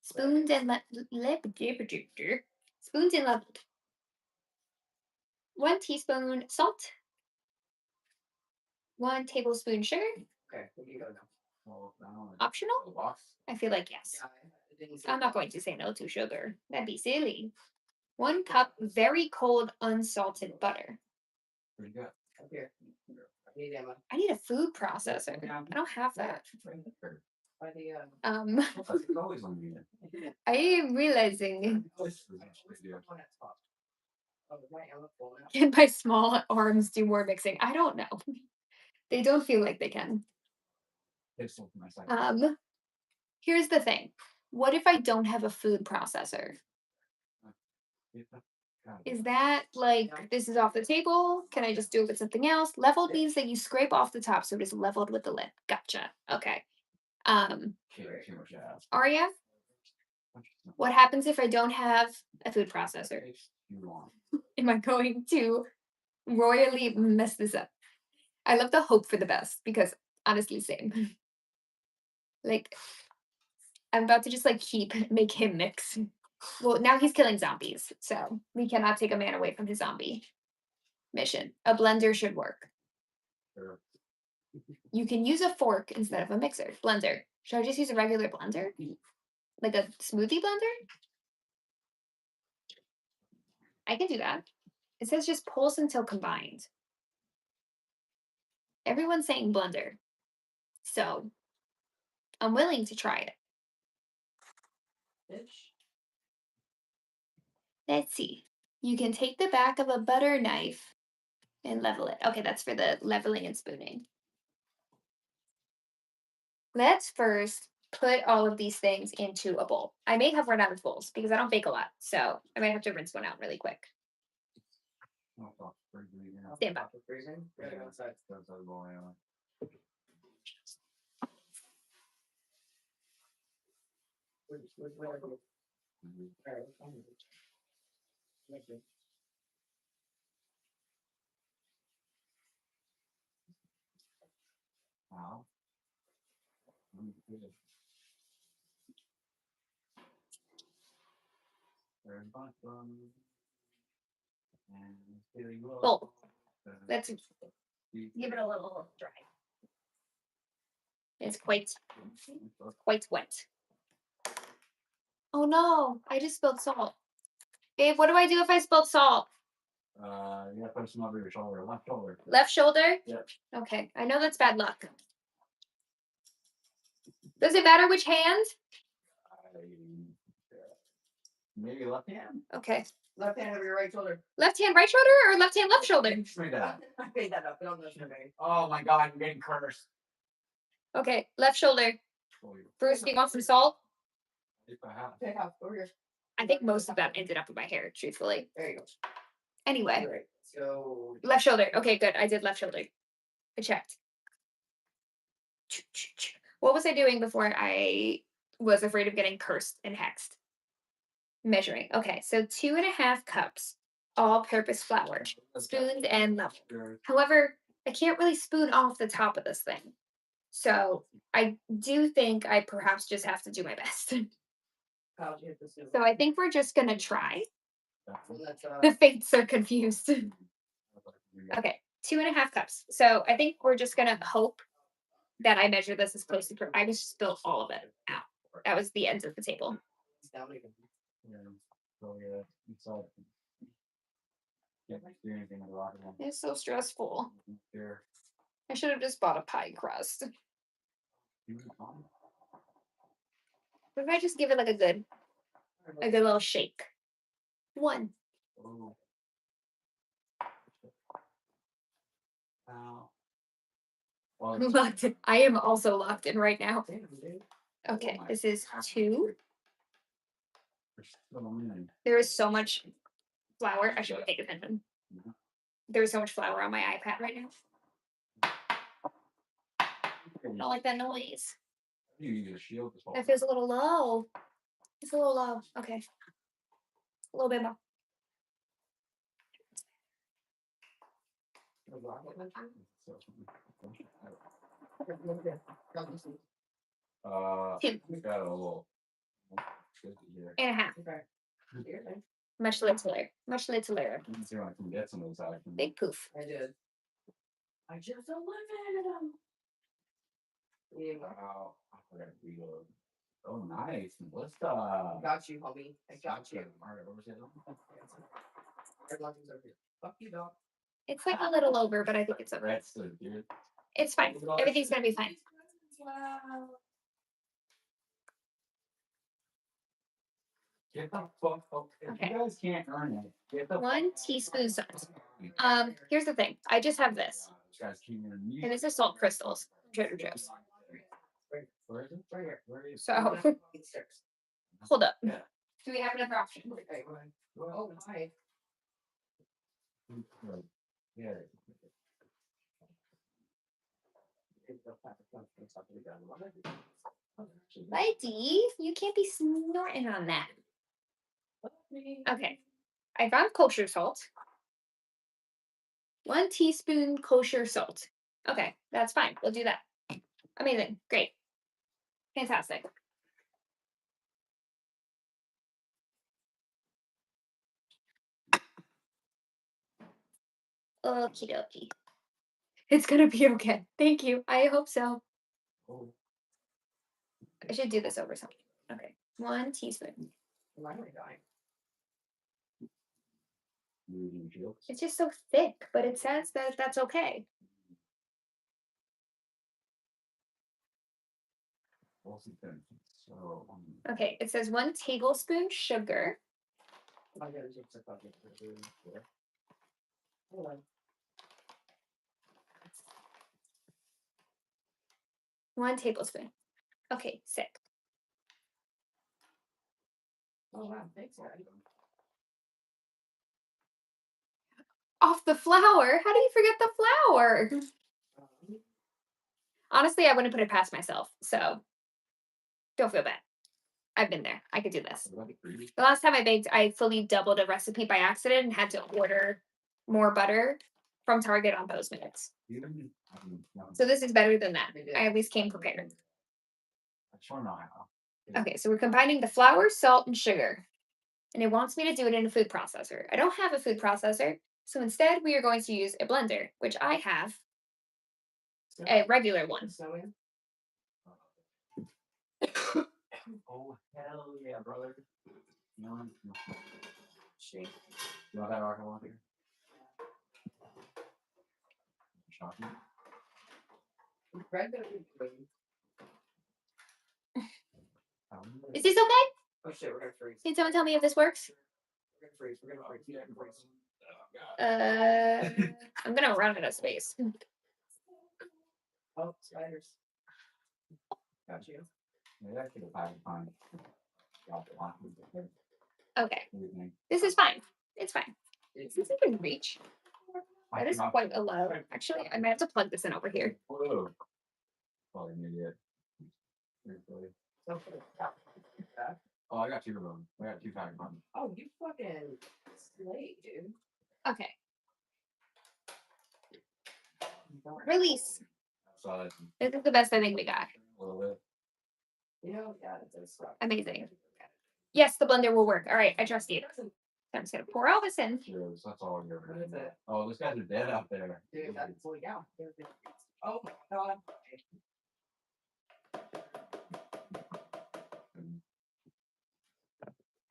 Spooned and spooned and leveled. 1 teaspoon salt. 1 tablespoon sugar. Okay, we can go now. Optional? I feel like yes. Yeah, I didn't see I'm not going to say no to sugar. That'd be silly. 1 cup very cold unsalted butter. Up here. I need Emma. I need a food processor. I don't have that. By the I am realizing Oh, my Emma full now. can my small arms do more mixing? I don't know. They don't feel like they can. Here's the thing. What if I don't have a food processor? Is that like this is off the table? Can I just do it with something else? Leveled means that you scrape off the top, so it is leveled with the lid. Gotcha. Okay. Aria, What happens if I don't have a food processor? Am I going to royally mess this up? I love the hope for the best because honestly, same. Like, I'm about to just like make him mix. Well, now he's killing zombies, so we cannot take a man away from his zombie mission. A blender should work. Sure. You can use a fork instead of a mixer. Blender. Should I just use a regular blender? Like a smoothie blender? I can do that. It says just pulse until combined. Everyone's saying blender. So I'm willing to try it. Let's see. You can take the back of a butter knife and level it. Okay, that's for the leveling and spooning. Let's first put all of these things into a bowl. I may have run out of bowls because I don't bake a lot, so I might have to rinse one out really quick. Stand by. Wow. Bowl. Let's give it a little dry. It's quite wet. Oh no, I just spilled salt. Babe, what do I do if I spilled salt? You gotta put some over your shoulder, left shoulder. Left shoulder? Yep. Okay, I know that's bad luck. Does it matter which hand? Maybe left hand? Okay. Left hand over your right shoulder. Left hand, right shoulder, or left hand, left shoulder? I made that up. I don't know. Oh my god, I'm getting cursed. Okay, left shoulder. Bruce, do you want some salt? If I have. Okay, half over here. I think most of that ended up in my hair, truthfully. There you go. Anyway, All right. So left shoulder. Okay, good. I did left shoulder. I checked. What was I doing before I was afraid of getting cursed and hexed? Measuring. Okay, so 2.5 cups all-purpose flour, spooned and leveled. However, I can't really spoon off the top of this thing. So I do think I perhaps just have to do my best. how'd you hit this? So I think we're just gonna try. Let's, The fates are confused. Okay, 2.5 cups. So I think we're just gonna hope that I measure this as close to. I just spilled all of it out. That was the ends of the table. It's so stressful. I should have just bought a pie crust. What if I just give it like a good little shake? 1. Locked in. I am also locked in right now. Okay, this is 2. There is so much flour. I should pay attention. There is so much flour on my iPad right now. I don't like that noise. That feels a little low. It's a little low. Okay. A little bit more. Two. Got a little. And a half. Much littler. Much littler. See if I can get some of those out. Big poof. I did. I just eliminated him. Wow. Oh, nice. What's the? Got you, homie. I got you. All right, what was it? Fuck you, dog. It's like a little over, but I think it's okay. That's so good. It's fine. Everything's gonna be fine. Wow. Get the fuck up. If Okay. you guys can't earn it, get the 1 teaspoon salt. Here's the thing. I just have this, and this is salt crystals. Trader Joe's. Where is it? Right here. Where is it? So hold up. Yeah. Do we have another option? Okay, oh, hi. Yeah. Buddy, you can't be snorting on that. Okay. I found kosher salt. 1 teaspoon kosher salt. Okay, that's fine. We'll do that. Amazing. Great. Fantastic. Okie dokie. It's gonna be okay. Thank you. I hope so. I should do this over something. Okay. 1 teaspoon. Why am I dying? It's just so thick, but it says that that's okay. Okay, it says 1 tablespoon sugar. I gotta take some fucking food. Hold on. 1 tablespoon. Okay, sick. Oh wow, thanks, guys. Off the flour? How do you forget the flour? Honestly, I wouldn't put it past myself, so don't feel bad. I've been there. I could do this. The last time I baked, I fully doubled a recipe by accident and had to order more butter from Target on Postmates. So this is better than that. I at least came prepared. Okay, so we're combining the flour, salt, and sugar. And it wants me to do it in a food processor. I don't have a food processor, so instead we are going to use a blender, which I have a regular one. Oh hell yeah, brother! Shake. You want that alcohol here? Shocking. Is this okay? Oh shit, we're gonna freeze. Can someone tell me if this works? We're gonna freeze. We're gonna freeze. Yeah, freeze. I'm gonna run out of space. Oh, spiders. Got you. Okay, this is fine. It's fine. Is this even reach? That is quite a low. Actually, I might have to plug this in over here. Whoa. Probably an idiot. Oh, I got 2 of them. I got 2 pack of them. Oh, you fucking slate, dude. Okay. Release. So This is the best I think we got. a little bit. You know, yeah, it does suck. Amazing. Yes, the blender will work. All right, I trust you. I'm just gonna pour all this in. Cheers. That's all you're What is it? Oh, those guys are dead out there. Dude, that's yeah. Oh my god.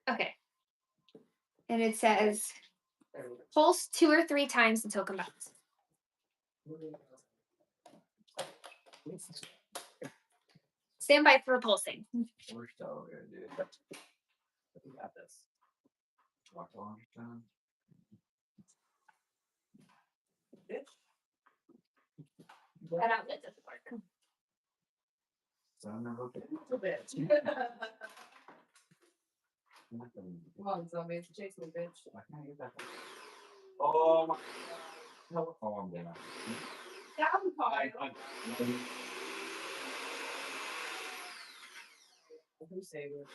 Okay. And it says There we go. pulse 2 or 3 times until combines. Stand by for pulsing. We're so good, dude. We got this. Walk along, John. Bitch. That outlet doesn't work. Son of a bitch. Bitch. Come on, zombies, chase me, bitch. I can't get that. Oh my. No. Oh, I'm dead. Who saved it?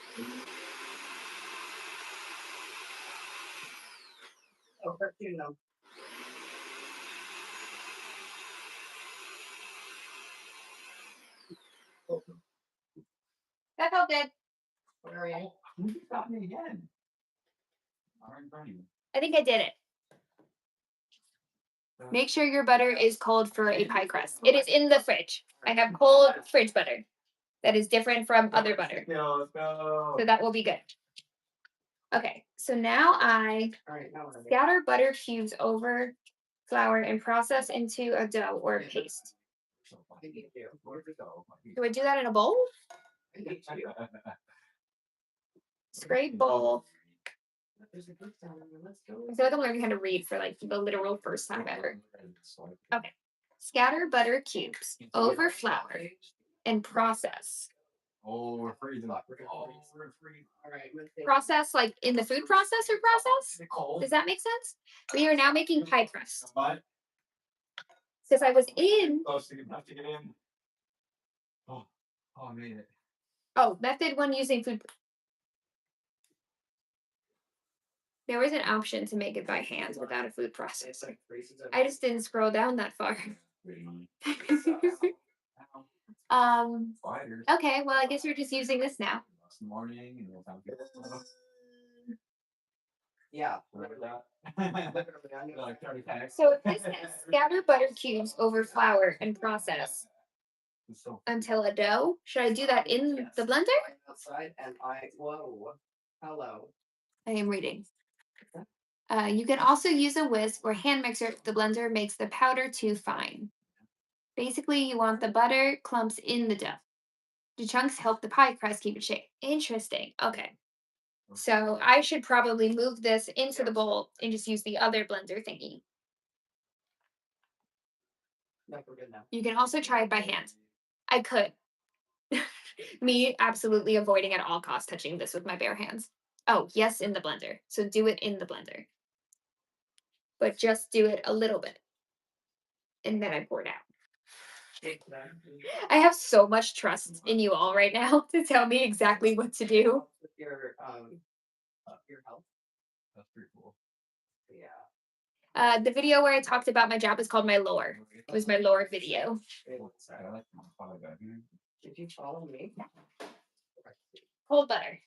Oh, 13 though. That felt good. Where are you? You got me again. All right, buddy. I think I did it. Make sure your butter is cold for a pie crust. It is in the fridge. I have cold fridge butter. That is different from other butter. Let's go. So that will be good. Okay, so now I All right, now we're scatter butter cubes over flour and process into a dough or a paste. Do I do that in a bowl? Scrape bowl. There's a group down there. Let's go. I feel like I'm learning how to read for like the literal first time ever. Okay. Scatter butter cubes over flour and process. Oh, we're freezing. All right. Process like in the food processor process? Cold. Does that make sense? We are now making pie crust. But Because I was in. close to enough to get in. Oh, I made it. Oh, method one using food. There was an option to make it by hand without a food processor. I just didn't scroll down that far. Okay, well, I guess we're just using this now. Yeah. So this has scatter butter cubes over flour and process until a dough. Should I do that in the blender? Outside and whoa. Hello. I am reading. You can also use a whisk or hand mixer if the blender makes the powder too fine. Basically, you want the butter clumps in the dough. The chunks help the pie crust keep its shape. Interesting. Okay. So I should probably move this into the bowl and just use the other blender thingy. No, we're good now. You can also try it by hand. I could. Me absolutely avoiding at all costs touching this with my bare hands. Oh, yes, in the blender. So do it in the blender. But just do it a little bit. And then I pour it out. I have so much trust in you all right now to tell me exactly what to do. With your health. That's pretty cool. Yeah. The video where I talked about my job is called My Lore. It was my lore video. Did you follow me? Cold butter.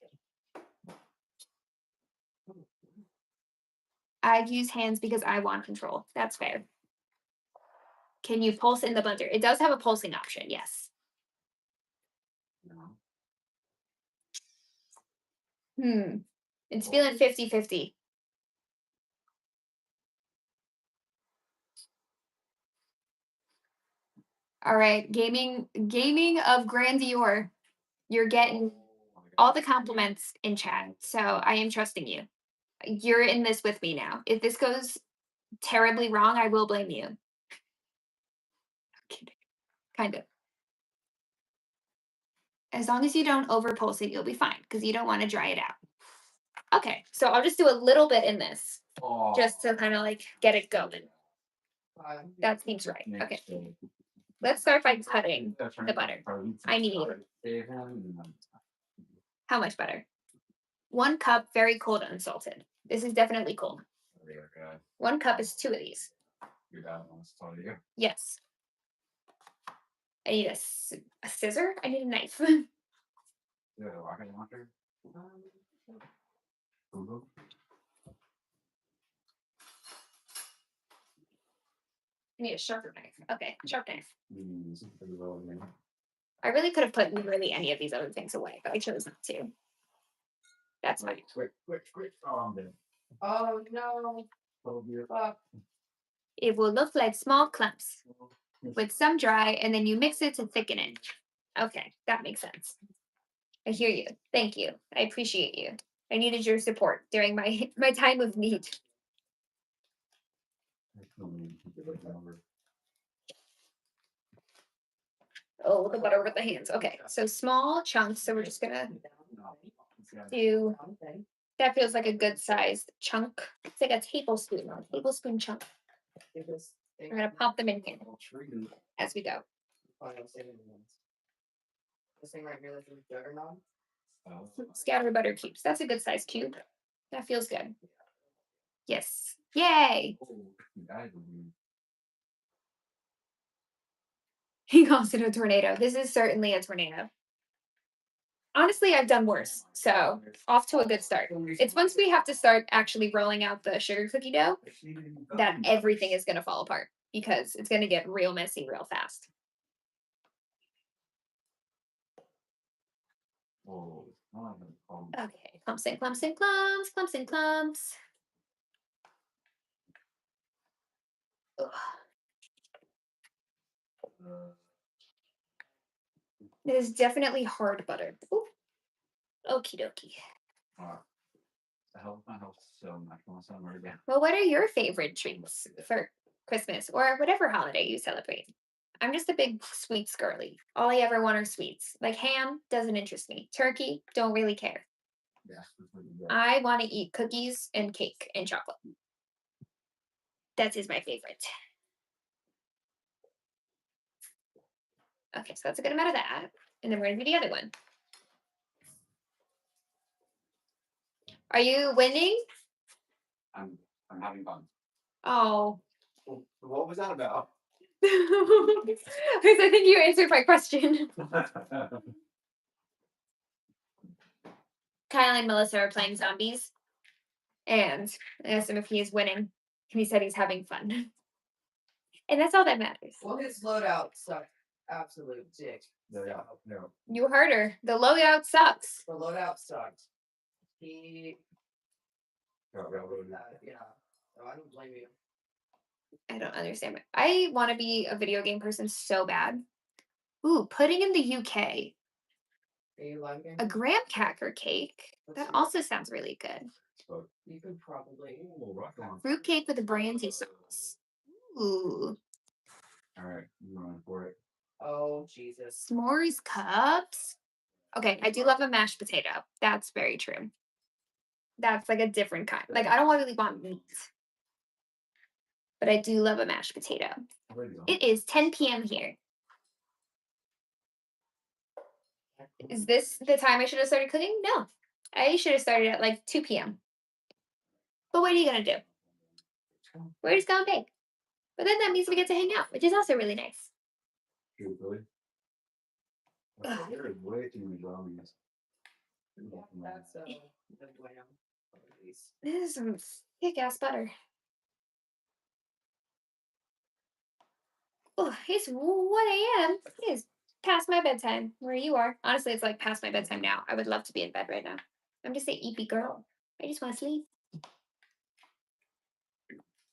I use hands because I want control. That's fair. Can you pulse in the blender? It does have a pulsing option, yes. It's feeling 50-50. All right, gaming of grandeur. You're getting all the compliments in chat, so I am trusting you. You're in this with me now. If this goes terribly wrong, I will blame you. Kind of. As long as you don't overpulse it, you'll be fine because you don't want to dry it out. Okay, so I'll just do a little bit in this just to kind of like get it going. That seems right. Okay. Let's start by cutting the butter. I need how much butter? 1 cup, very cold, unsalted. This is definitely cold. 1 cup is 2 of these. Your dad wants to tell you. Yes. I need a scissor. I need a knife. Yeah, rocket launcher. Google. I need a sharper knife. Okay, sharp knife. I really could have put literally any of these other things away, but I chose not to. That's fine. Quick. Oh, I'm dead. Oh no. Fuck. It will look like small clumps with some dry, and then you mix it to thicken it. Okay, that makes sense. I hear you. Thank you. I appreciate you. I needed your support during my time of need. Oh, the butter with the hands. Okay, so small chunks. So we're just gonna do. That feels like a good sized chunk. It's like a tablespoon chunk. We're gonna pop them in here as we go. This thing right here, this juggernaut. Scatter butter cubes. That's a good size cube. That feels good. Yes. Yay! He calls it a tornado. This is certainly a tornado. Honestly, I've done worse. So off to a good start. It's once we have to start actually rolling out the sugar cookie dough that everything is going to fall apart because it's going to get real messy real fast. Okay, clumps and clumps and clumps, clumps and clumps. Ugh. It is definitely hard butter. Ooh. Okie dokie. Well, what are your favorite treats for Christmas or whatever holiday you celebrate? I'm just a big sweets girly. All I ever want are sweets. Like ham doesn't interest me. Turkey, don't really care. I want to eat cookies and cake and chocolate. That is my favorite. Okay, so that's a good amount of that. And then we're going to do the other one. Are you winning? I'm having fun. Oh. What was that about? Because I think you answered my question. Kyle and Melissa are playing zombies. And I asked him if he is winning. And he said he's having fun. And that's all that matters. Well, his loadout sucked absolute dick. No. You heard her. The loadout sucks. The loadout sucked. He, Yeah. so I don't blame you. I don't understand. I want to be a video game person so bad. Ooh, pudding in the UK. Are you liking A graham cracker cake. That also sounds really good. You could probably. Fruit cake with a brandy sauce. Ooh. All right, I'm going for it. Oh, Jesus. S'mores cups. Okay, I do love a mashed potato. That's very true. That's like a different kind. Like, I don't really want meat. But I do love a mashed potato. It is 10 p.m. here. Is this the time I should have started cooking? No. I should have started at like 2 p.m. But what are you going to do? We're just going big. But then that means we get to hang out, which is also really nice. Really? There is way too many zombies. That's the wham. This is some thick ass butter. Oh, it's 1 a.m. It is past my bedtime where you are. Honestly, it's like past my bedtime now. I would love to be in bed right now. I'm just an eepy girl. I just want to sleep.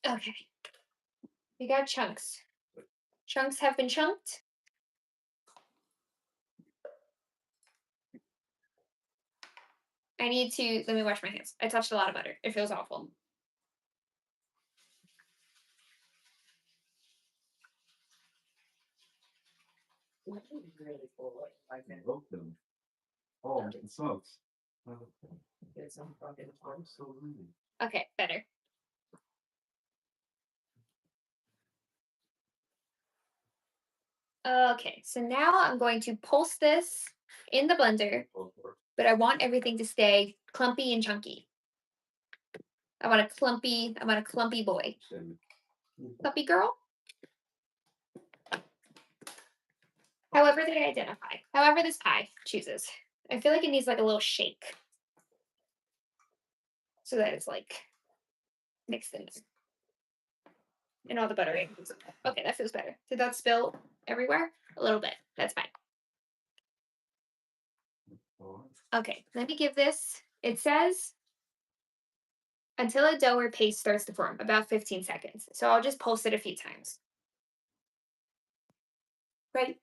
Okay. We got chunks. Chunks have been chunked. I need to, let me wash my hands. I touched a lot of butter. It feels awful. Really full. I can Broke them. Oh, I'm getting smokes. get some fucking I'm so hungry. Okay, better. Okay, so now I'm going to pulse this in the blender, but I want everything to stay clumpy and chunky. I want a clumpy boy. Clumpy girl? However they identify. However this pie chooses. I feel like it needs like a little shake. So that it's like mixed in there. And all the butter. Okay, that feels better. Did that spill everywhere? A little bit. That's fine. Okay, let me give this. It says until a dough or paste starts to form, about 15 seconds. So I'll just pulse it a few times. Right?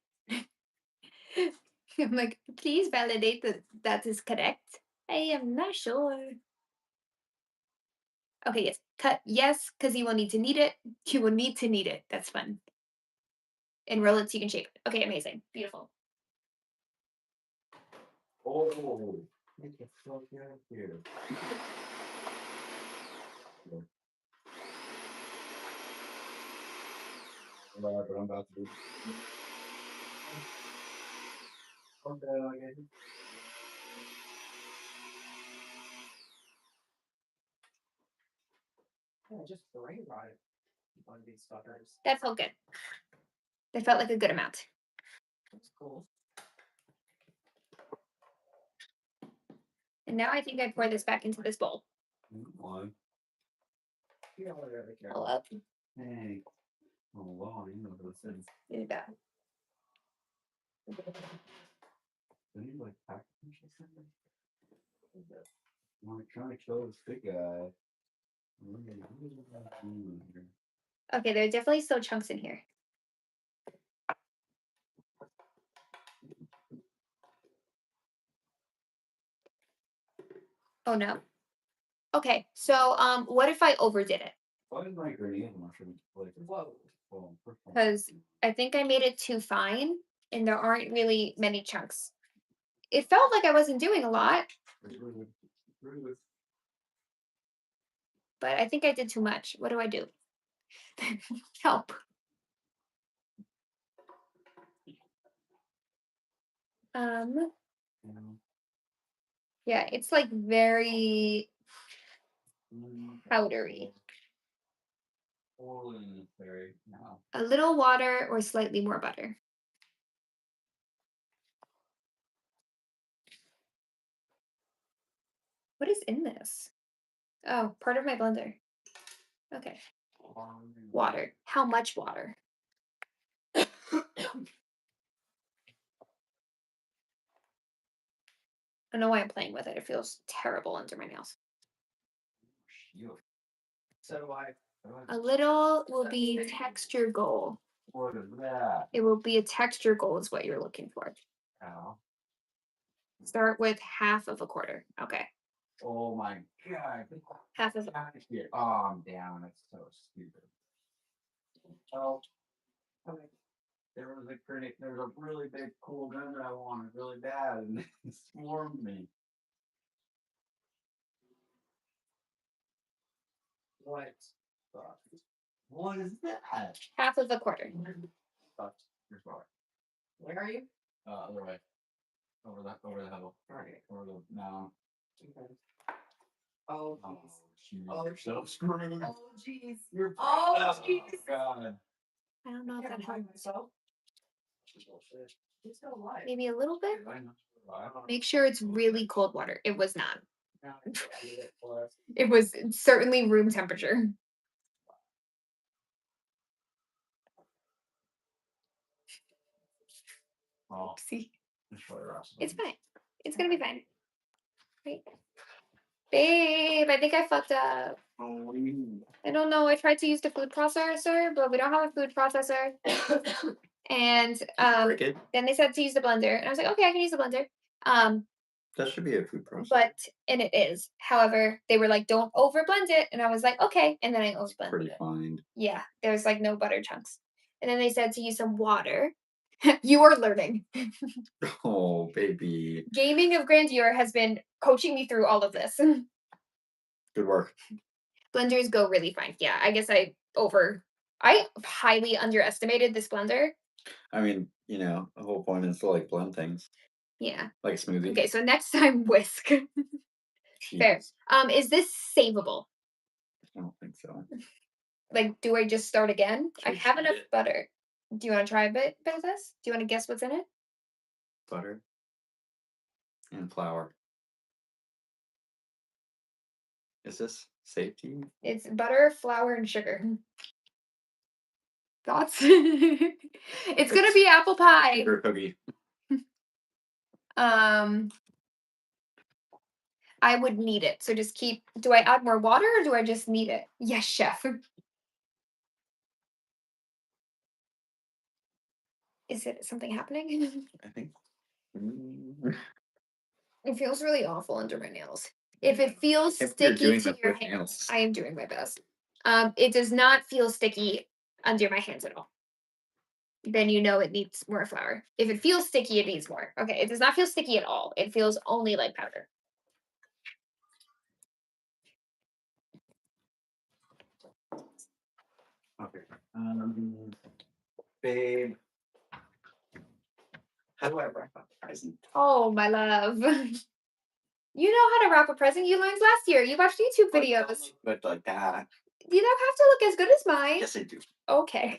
I'm like, please validate that that is correct. I am not sure. Okay, yes. Cut yes, because you will need to knead it. You will need to knead it. That's fun. And roll it so you can shape it. Okay, amazing. Beautiful. Oh, get the fuck out of here. But I'm about to do. Okay, okay. Yeah, just brain rot on these fuckers. That felt good. That felt like a good amount. That's cool. And now I think I pour this back into this bowl. One. You don't want to ever care. All up. Hey. Oh, wow, you know those things. Do that. Do you like package or something? I'm trying to kill this big guy. Okay, there are definitely still chunks in here. Oh no. Okay, so what if I overdid it? Why is my grenade mushroom like Whoa. Because I think I made it too fine and there aren't really many chunks. It felt like I wasn't doing a lot, but I think I did too much. What do I do? Help. Yeah, it's like very Powdery. Totally necessary. No. A little water or slightly more butter. What is in this? Oh, part of my blender. Okay. Water. How much water? I don't know why I'm playing with it. It feels terrible under my nails. So do I. A little will be texture goal. What is that? It will be a texture goal is what you're looking for. Ow. Start with half of a quarter. Okay. Oh my god. Half of Oh, I'm down. It's so stupid. Oh. Okay. There was a really big cool gun that I wanted really bad and it swarmed me. What? What is that? half of a quarter. You're sorry. Where are you? Other way. Over the hill. Alright. Over the mountain. Okay. Oh, Oh, jeez. jeez. Oh, You're so screwed. Oh, jeez. You're Oh, jeez. God. I don't know if that helps. myself. Bullshit. He's still alive. Maybe a little bit. I know. I don't Make sure it's really cold water. It was not. know. I did it for us. It was certainly room temperature. Oh, See, it's really rough. it's fine. It's gonna be fine. Right, babe. I think I fucked up. Oh, you- I don't know. I tried to use the food processor, but we don't have a food processor. And Break it? then they said to use the blender, and I was like, okay, I can use the blender. That should be a food processor. But and it is. However, they were like, don't over blend it, and I was like, okay, and then I over blended Pretty it. fine. Yeah, there's like no butter chunks. And then they said to use some water. You are learning. Oh, baby. Gaming of Grandeur has been coaching me through all of this. Good work. Blenders go really fine. Yeah, I guess I highly underestimated this blender. I mean, the whole point is to like blend things Yeah. like a smoothie. Okay, so next time whisk. Fair. Jeez. Is this savable? I don't think so. Like, do I just start again? I Just have enough eat it. butter. Do you want to try a bit of this? Do you want to guess what's in it? Butter and flour. Is this safety? It's butter, flour, and sugar. Thoughts? It's gonna be apple pie. Sugar cookie. I would need it. So just do I add more water or do I just need it? Yes, chef. Is it something happening? I think. It feels really awful under my nails. If it feels If you're sticky doing to that your with hands, nails. I am doing my best. It does not feel sticky under my hands at all. Then you know it needs more flour. If it feels sticky, it needs more. Okay, it does not feel sticky at all. It feels only like powder. Okay. Babe. How do I wrap up a present? Oh, my love. You know how to wrap a present. You learned last year. You watched YouTube videos. But like that. You don't have to look as good as mine. Yes, I do. Okay.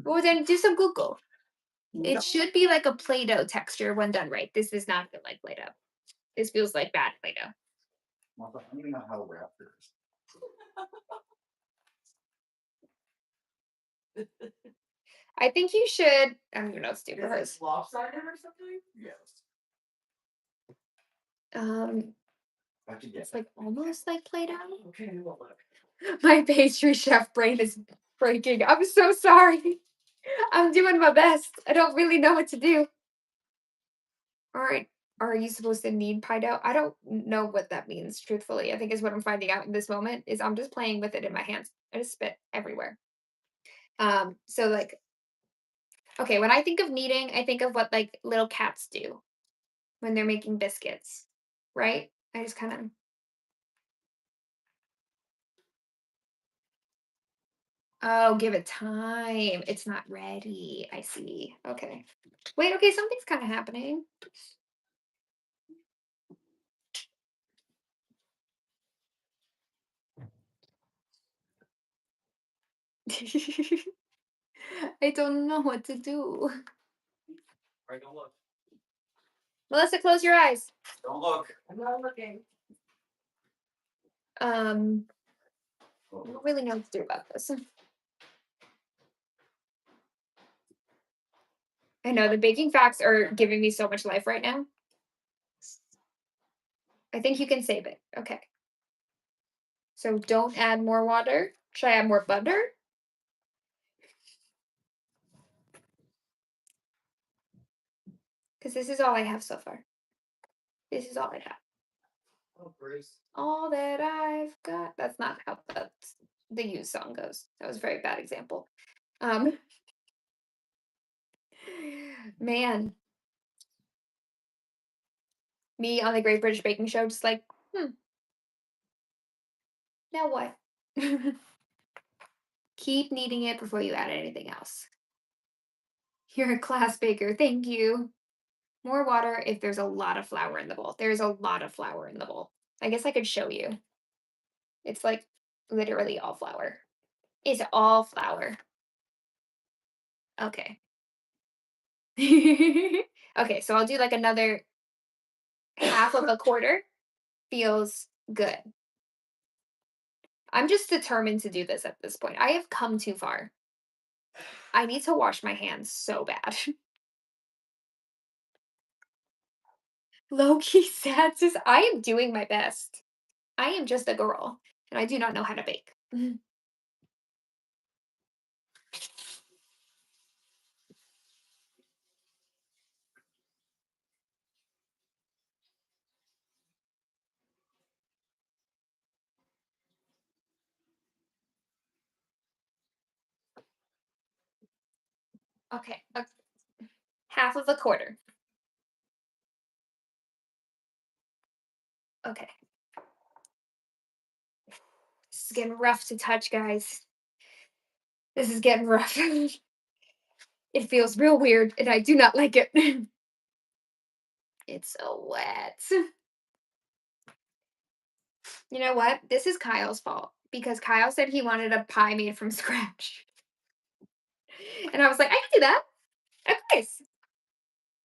Well, then do some Google. It No. should be like a Play-Doh texture when done right. This does not feel like Play-Doh. This feels like bad Play-Doh. Martha, I don't even know how to wrap this. I think you should. I'm gonna know it's do for Is it hers. lopsided or something? Yes. I have to It's guess. like almost like Play-Doh. Okay, well, look. My pastry chef brain is breaking. I'm so sorry. I'm doing my best. I don't really know what to do. All right. Are you supposed to knead pie dough? I don't know what that means, truthfully. I think is what I'm finding out in this moment is I'm just playing with it in my hands. I just spit everywhere. So like, okay, when I think of kneading, I think of what like little cats do when they're making biscuits, right? I just kind of Oh, give it time. It's not ready. I see. Okay. Wait, okay, something's kind of happening. I don't know what to do. Right, don't look. Melissa, close your eyes. Don't look. I'm not looking. I don't really know what to do about this. I know the baking facts are giving me so much life right now. I think you can save it. Okay. So don't add more water. Should I add more butter? Because this is all I have so far. This is all I have. Oh, Bruce. All that I've got. That's not how the Use song goes. That was a very bad example. Man, me on the Great British Baking Show, just like, now what? Keep kneading it before you add anything else. You're a class baker. Thank you. More water if there's a lot of flour in the bowl. There's a lot of flour in the bowl. I guess I could show you. It's like literally all flour. It's all flour. Okay. Okay, so I'll do like another half of a quarter. Feels good. I'm just determined to do this at this point. I have come too far. I need to wash my hands so bad. Low key sad, sis. I am doing my best. I am just a girl, and I do not know how to bake. Okay, half of a quarter. Okay. This is getting rough to touch, guys. This is getting rough. It feels real weird, and I do not like it. It's so wet. You know what? This is Kyle's fault because Kyle said he wanted a pie made from scratch. And I was like, I can do that. Of course.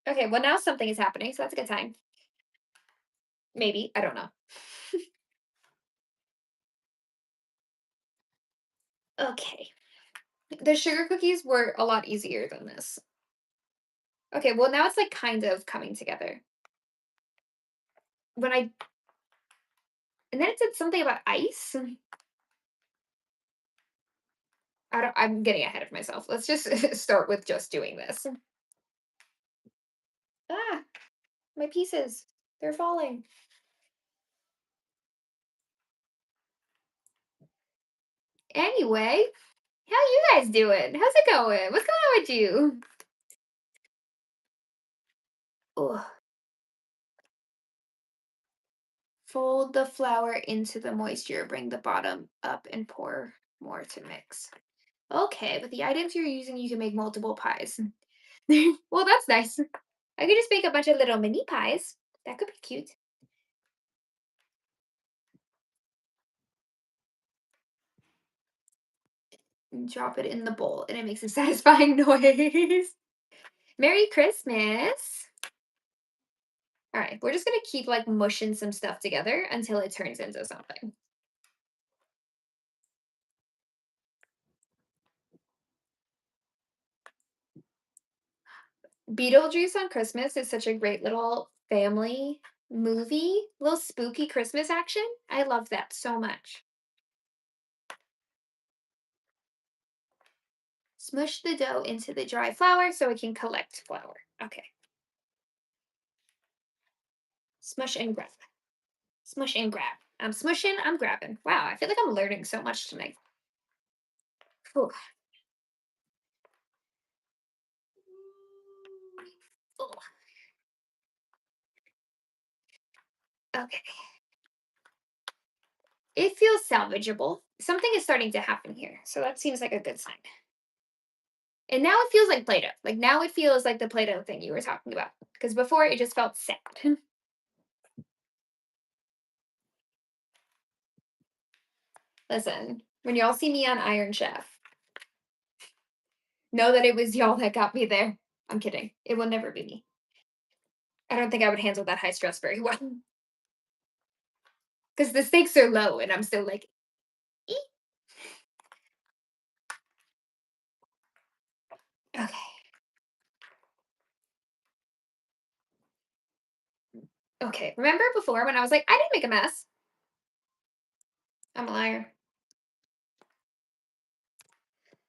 Okay, well, now something is happening, so that's a good sign. Maybe. I don't know. Okay. The sugar cookies were a lot easier than this. Okay, well, now it's like kind of coming together. When I and then it said something about ice. I'm getting ahead of myself. Let's just start with just doing this. Ah, my pieces. They're falling. Anyway, how you guys doing? How's it going? What's going on with you? Ugh. Fold the flour into the moisture, bring the bottom up and pour more to mix. Okay, with the items you're using, you can make multiple pies. Well, that's nice. I could just make a bunch of little mini pies. That could be cute. And drop it in the bowl, and it makes a satisfying noise. Merry Christmas. All right, we're just gonna keep like mushing some stuff together until it turns into something. Beetlejuice on Christmas is such a great little family movie, little spooky Christmas action. I love that so much. Smush the dough into the dry flour so it can collect flour. Okay. Smush and grab. Smush and grab. I'm smushing, I'm grabbing. Wow, I feel like I'm learning so much tonight. Whew. Ooh. Okay. It feels salvageable. Something is starting to happen here, so that seems like a good sign. And now it feels like Play-Doh. Like now it feels like the Play-Doh thing you were talking about. Because before it just felt sad. Listen, when y'all see me on Iron Chef, know that it was y'all that got me there. I'm kidding. It will never be me. I don't think I would handle that high stress very well because the stakes are low, and I'm still like, "Eek." Okay, okay. Remember before when I was like, I didn't make a mess. I'm a liar.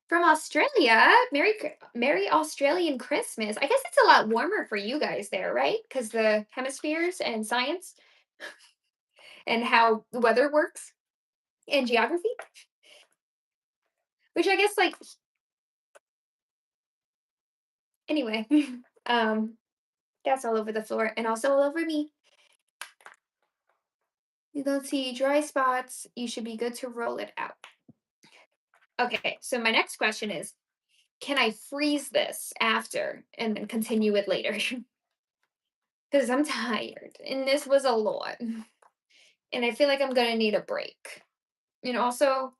From Australia, Merry Australian Christmas. I guess it's a lot warmer for you guys there, right? Because the hemispheres and science and how the weather works and geography. Which I guess, like, anyway, um, that's all over the floor and also all over me. You don't see dry spots. You should be good to roll it out. Okay, so my next question is, can I freeze this after and then continue it later? Because I'm tired and this was a lot. And I feel like I'm gonna need a break. And also,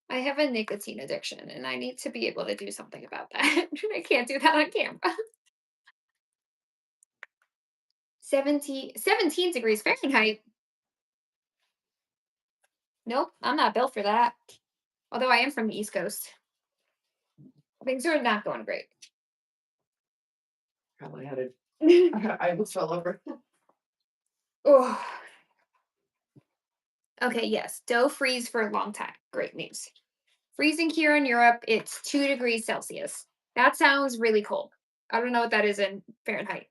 I have a nicotine addiction and I need to be able to do something about that. I can't do that on camera. 17 degrees Fahrenheit. Nope, I'm not built for that. Although I am from the East Coast. Things are not going great. Probably had it. I almost fell over. Oh. Okay, yes. Dough freeze for a long time. Great news. Freezing here in Europe, it's 2 degrees Celsius. That sounds really cold. I don't know what that is in Fahrenheit.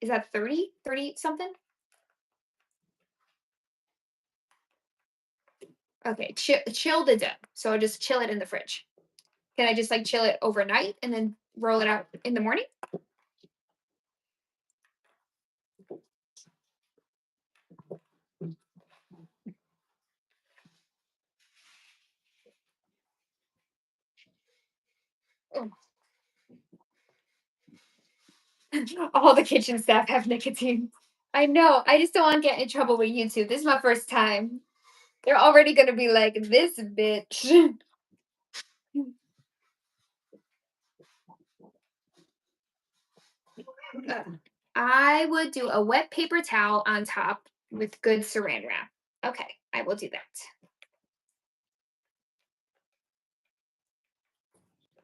Is that 30? 30 something? Okay, chill the dough. So I'll just chill it in the fridge. Can I just like chill it overnight and then roll it out in the morning? Oh. All the kitchen staff have nicotine. I know. I just don't want to get in trouble with YouTube. This is my first time. They're already gonna be like, this bitch. I would do a wet paper towel on top with good saran wrap. Okay, I will do that.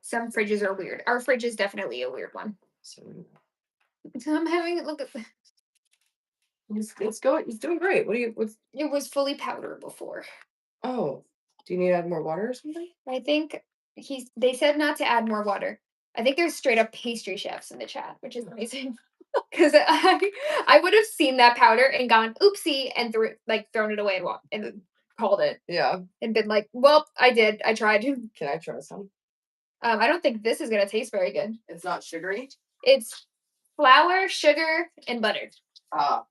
Some fridges are weird. Our fridge is definitely a weird one. So I'm having it look at it's going. It's doing great. What's? it was fully powder before. Oh, do you need to add more water or something? I think they said not to add more water. I think there's straight up pastry chefs in the chat, which is amazing. Because I would have seen that powder and gone oopsie and thrown it away and called it Yeah. and been like, well, I did. I tried. Can I try some? I don't think this is gonna taste very good. It's not sugary. It's flour, sugar, and butter.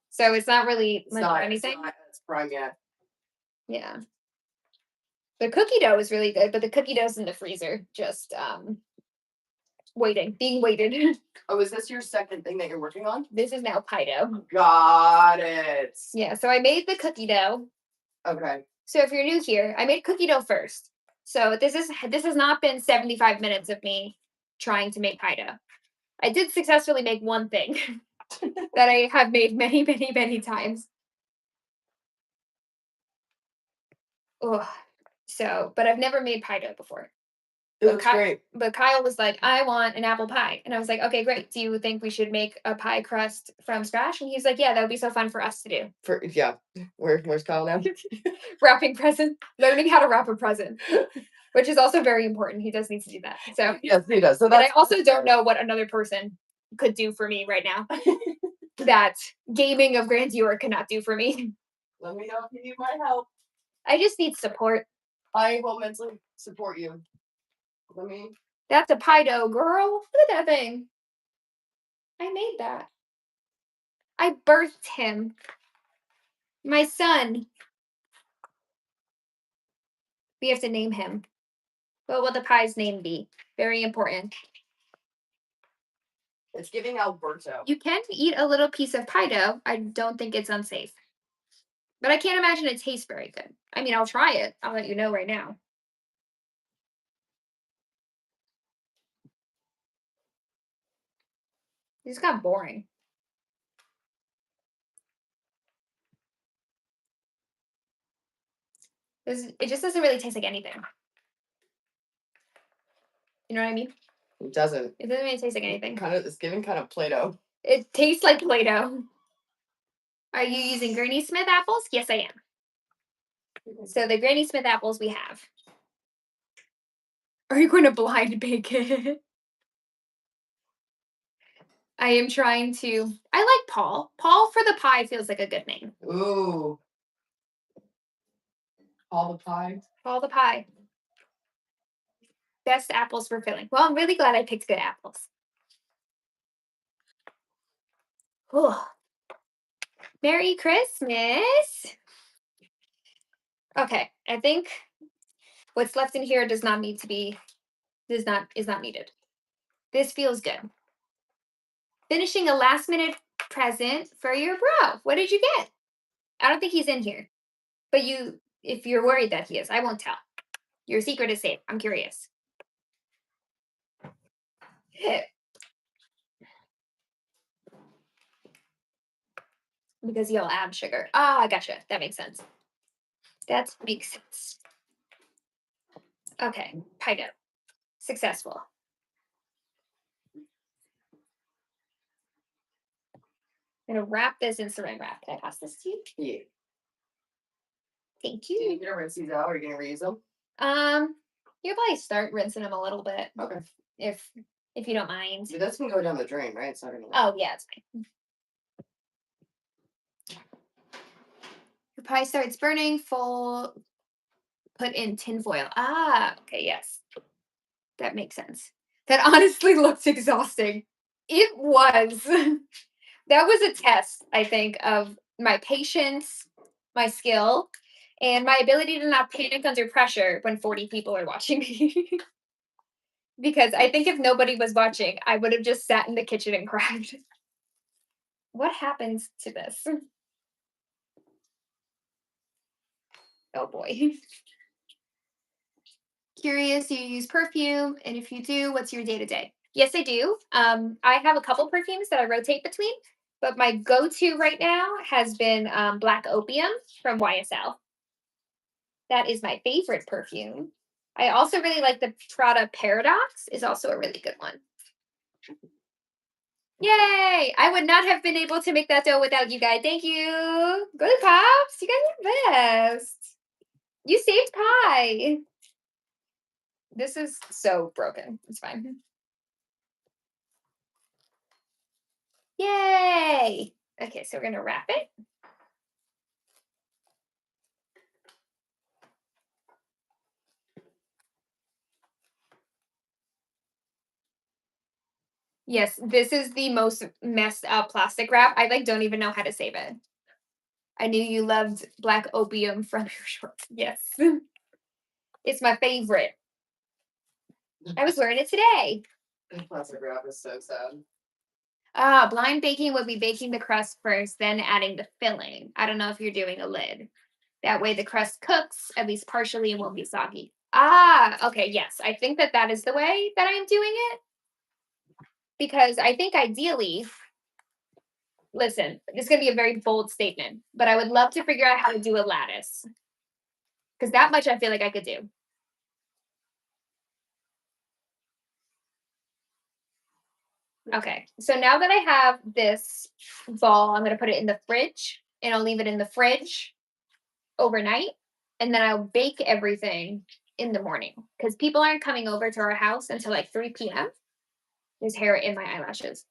So it's not really It's much not of anything. It's prime yet. Yeah. The cookie dough is really good, but the cookie dough's in the freezer, just being waited. Oh, is this your second thing that you're working on? This is now pie dough. Got it. Yeah, so I made the cookie dough. Okay. So if you're new here, I made cookie dough first. So this has not been 75 minutes of me trying to make pie dough. I did successfully make one thing that I have made many, many, many times. Oh, so but I've never made pie dough before. It looks great. But Kyle was like, I want an apple pie. And I was like, okay, great. Do you think we should make a pie crust from scratch? And he's like, yeah, that would be so fun for us to do. Yeah. Where's Kyle now? Wrapping present, learning how to wrap a present, which is also very important. He does need to do that. So yes, he does. So and I also don't know what another person could do for me right now that gaming of grandeur cannot do for me. Let me know if you need my help. I just need support. I will mentally support you. That's a pie dough, girl. Look at that thing. I made that. I birthed him. My son. We have to name him. What will the pie's name be? Very important. It's giving Alberto. You can eat a little piece of pie dough. I don't think it's unsafe. But I can't imagine it tastes very good. I mean, I'll try it. I'll let you know right now. It just got boring. It just doesn't really taste like anything. You know what I mean? It doesn't. It doesn't really taste like anything. It's giving kind of Play-Doh. It tastes like Play-Doh. Are you using Granny Smith apples? Yes, I am. So the Granny Smith apples we have. Are you going to blind bake it? I am trying to. I like Paul. Paul for the pie feels like a good name. Ooh. All the pie. Paul the pie. Best apples for filling. Well, I'm really glad I picked good apples. Oh, Merry Christmas. Okay, I think what's left in here does not need to be, is not needed. This feels good. Finishing a last minute present for your bro. What did you get? I don't think he's in here. But if you're worried that he is, I won't tell. Your secret is safe. I'm curious. Because you'll add sugar. Ah, I gotcha. That makes sense. That makes sense. Okay, pie dough. Successful. I'm gonna wrap this in saran wrap. Can I pass this to you? Yeah. Thank Do you you. need to rinse these out or are you gonna reuse them? You'll probably start rinsing them a little bit. Okay. If you don't mind. So this can go down the drain, right? It's not gonna. Oh yeah, it's fine. Your pie starts burning. Put in tin foil. Ah, okay, yes. That makes sense. That honestly looks exhausting. It was. That was a test, I think, of my patience, my skill, and my ability to not panic under pressure when 40 people are watching me. Because I think if nobody was watching, I would have just sat in the kitchen and cried. What happens to this? Oh boy. Curious, do you use perfume? And if you do, what's your day to day? Yes, I do. I have a couple perfumes that I rotate between, but my go to right now has been Black Opium from YSL. That is my favorite perfume. I also really like the Prada Paradox, is also a really good one. Yay! I would not have been able to make that dough without you guys. Thank you. Good Pops. You guys are the best. You saved pie. This is so broken. It's fine. Yay! Okay, so we're going to wrap it. Yes, this is the most messed up plastic wrap. I don't even know how to save it. I knew you loved Black Opium from your shorts. Yes. It's my favorite. I was wearing it today. Plastic wrap is so sad. Blind baking would be baking the crust first, then adding the filling. I don't know if you're doing a lid. That way the crust cooks, at least partially, and won't be soggy. Okay, yes. I think that is the way that I'm doing it. Because I think ideally, listen, this is going to be a very bold statement, but I would love to figure out how to do a lattice. Because that much I feel like I could do. Okay, so now that I have this ball, I'm going to put it in the fridge, and I'll leave it in the fridge overnight, and then I'll bake everything in the morning because people aren't coming over to our house until like 3 p.m. There's hair in my eyelashes.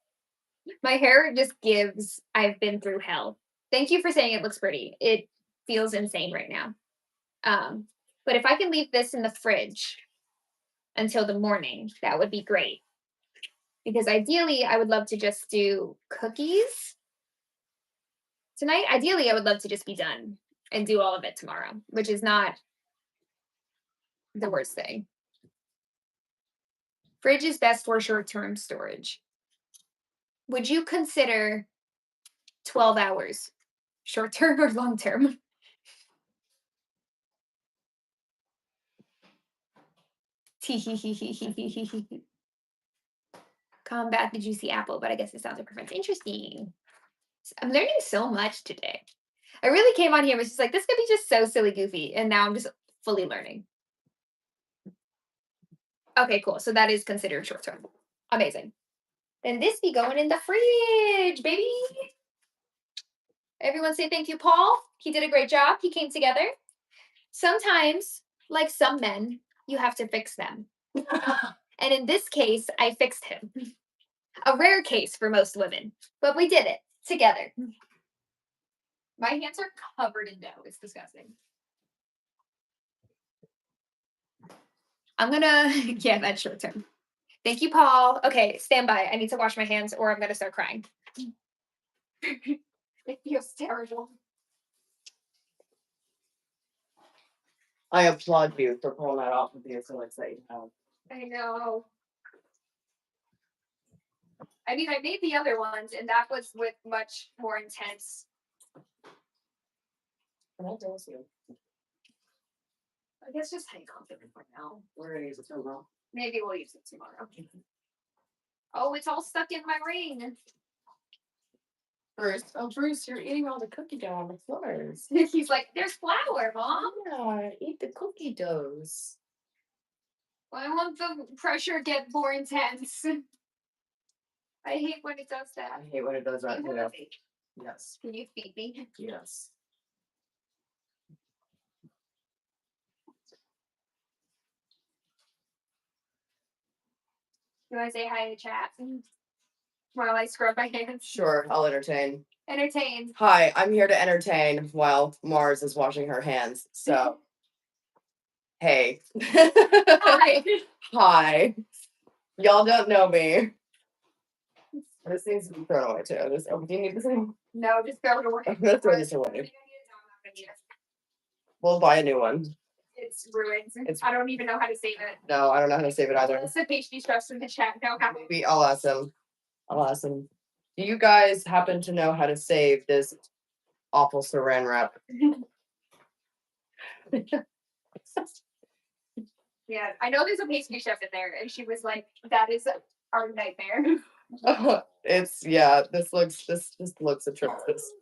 My hair just gives, I've been through hell. Thank you for saying it looks pretty. It feels insane right now. But if I can leave this in the fridge until the morning, that would be great. Because ideally, I would love to just do cookies tonight. Ideally, I would love to just be done and do all of it tomorrow, which is not the worst thing. Fridge is best for short-term storage. Would you consider 12 hours short-term or long-term? combat the juicy apple, but I guess it sounds like preference. Interesting. I'm learning so much today. I really came on here and was just like, this could be just so silly goofy, and now I'm just fully learning. Okay, cool. So that is considered short term. Amazing. Then this be going in the fridge, baby. Everyone say thank you, Paul. He did a great job. He came together. Sometimes, like some men, you have to fix them. And in this case, I fixed him. A rare case for most women, but we did it together. My hands are covered in dough. It's disgusting. I'm gonna, yeah, that's short term. Thank you, Paul. Okay, stand by. I need to wash my hands or I'm gonna start crying. It feels terrible. I applaud you for pulling that off with the acrylics that you have. I know. I mean, I made the other ones, and that was with much more intense. Can I dose you? I guess just hang on to it for now. We're gonna use it tomorrow. Maybe we'll use it tomorrow. Oh, it's all stuck in my ring. Bruce, you're eating all the cookie dough on the floors. He's like, there's flour, Mom. Yeah, eat the cookie doughs. I want the pressure get more intense. I hate when it does that. I hate when it does that You too. have a baby. Yes. Can you feed me? Yes. Do I say hi to chat while I scrub my hands? Sure, I'll entertain. Entertained. Hi, I'm here to entertain while Mars is washing her hands. So, hey. Hi. Hi. Y'all don't know me. This needs to be thrown away too. Do you need this anymore? No, just throw it away. I'm gonna throw this away. We'll buy a new one. It's ruined. I don't even know how to save it. No, I don't know how to save it either. It's the pastry chefs in the chat know how. Maybe I'll ask them. Do you guys happen to know how to save this awful saran wrap? Yeah, I know there's a pastry chef in there, and she was like, "That is our nightmare." This looks atrocious.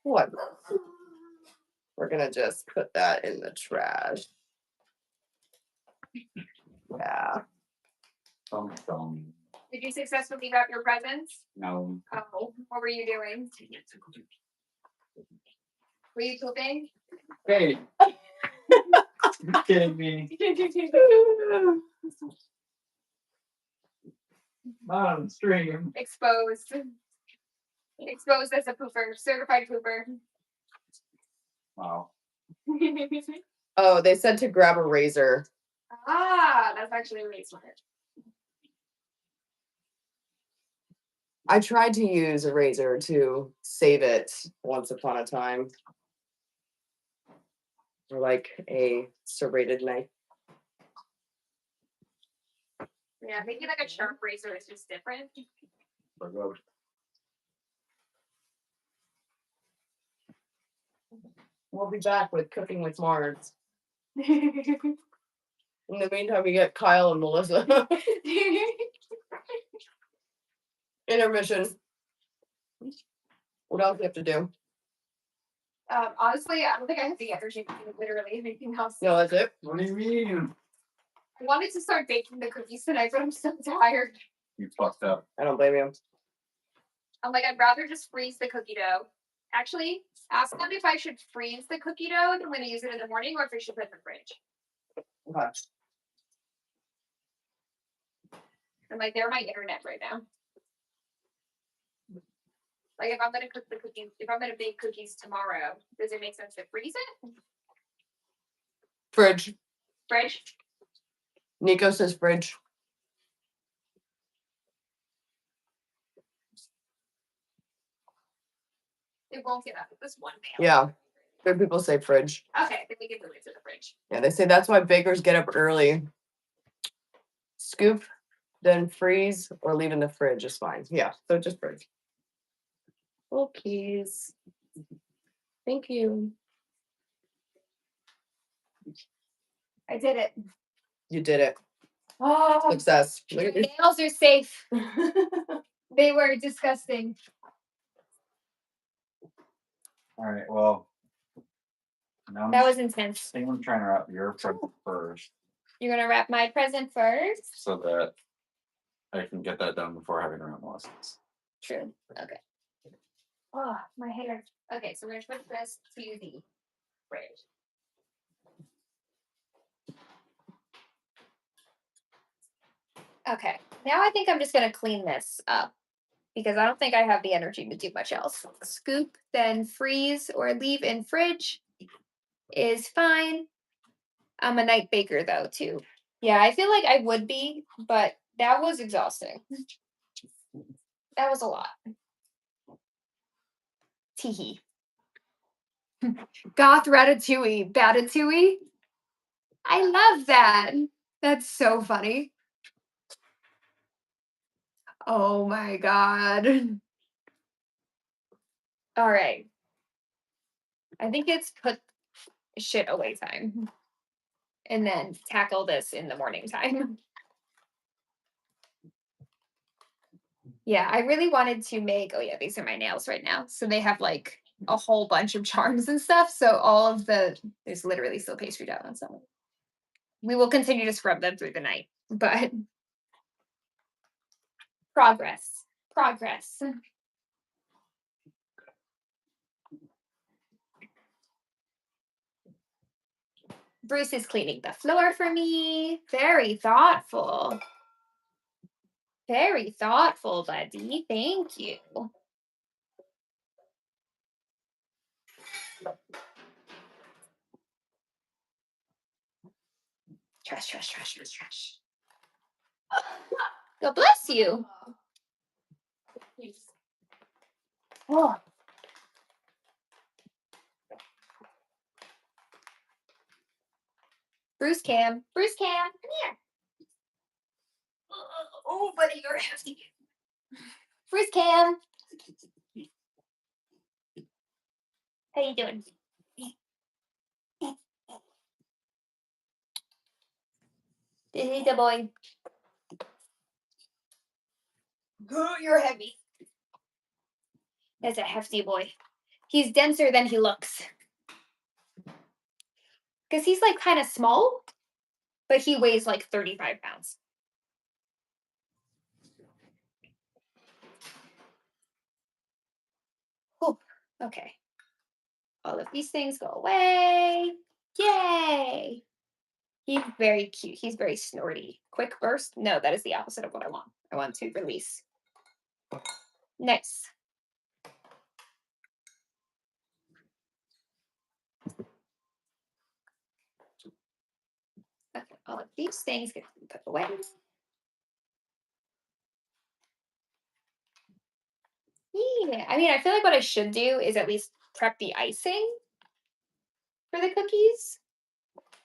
What? We're gonna just put that in the trash. Yeah. Did you successfully wrap your presents? No. Oh, what were you doing? Were you pooping? Hey. You kidding me? Not on stream. Exposed. Exposed as a pooper, certified pooper. Wow. Oh, they said to grab a razor. That's actually really smart. I tried to use a razor to save it once upon a time. Or like a serrated knife. Yeah, maybe like a sharp razor is just different. We'll be back with Cooking with Mars. In the meantime, we get Kyle and Melissa. Intermission. What else do you have to do? Honestly, I don't think I have the energy to do literally anything else. No, that's it. What do you mean? I wanted to start baking the cookies tonight, but I'm so tired. You fucked up. I don't blame you. I'm like, I'd rather just freeze the cookie dough. Actually, ask them if I should freeze the cookie dough if I'm going to use it in the morning or if I should put it in the fridge. Okay. I'm like, they're my internet right now. Like, if I'm going to cook the cookies, if I'm going to bake cookies tomorrow, does it make sense to freeze it? Fridge. Fridge? Nico says fridge. It won't get out of this one mail. Yeah. Good people say fridge. Okay, then we can move it to the fridge. Yeah, they say that's why bakers get up early. Scoop, then freeze, or leave in the fridge is fine. Yeah, so just fridge. Okay. Thank you. I did it. You did it. Oh, Success. Look at this. nails are safe. They were disgusting. All right. Well, now That was intense. I'm trying to wrap your present first, You're gonna wrap my present first. so that I can get that done before having around lessons. True. Okay. Oh, my hair. Okay, so we're gonna put this to the fridge. Okay, now I think I'm just gonna clean this up because I don't think I have the energy to do much else. Scoop, then freeze or leave in fridge is fine. I'm a night baker though too. Yeah, I feel like I would be, but that was exhausting. That was a lot. Teehee. Goth ratatouille, batatouille. I love that. That's so funny. Oh my god. All right. I think it's put shit away time. And then tackle this in the morning time. Yeah, I really wanted to make, oh yeah, these are my nails right now. So they have like a whole bunch of charms and stuff. So all of there's literally still pastry dough on some of them. We will continue to scrub them through the night, but progress, progress. Bruce is cleaning the floor for me. Very thoughtful. Very thoughtful, buddy. Thank you. Trash, trash, trash, trash, trash. God bless you. Oh. Bruce Cam, come here. Oh, buddy, you're hefty. Bruce Cam. How you doing? This is the boy. You're heavy. That's a hefty boy. He's denser than he looks. Because he's like kind of small, but he weighs like 35 pounds. Oh, okay. All of these things go away. Yay. He's very cute. He's very snorty. Quick burst? No, that is the opposite of what I want. I want to release. Nice. Okay, all of these things get put away. Yeah, I mean, I feel like what I should do is at least prep the icing for the cookies.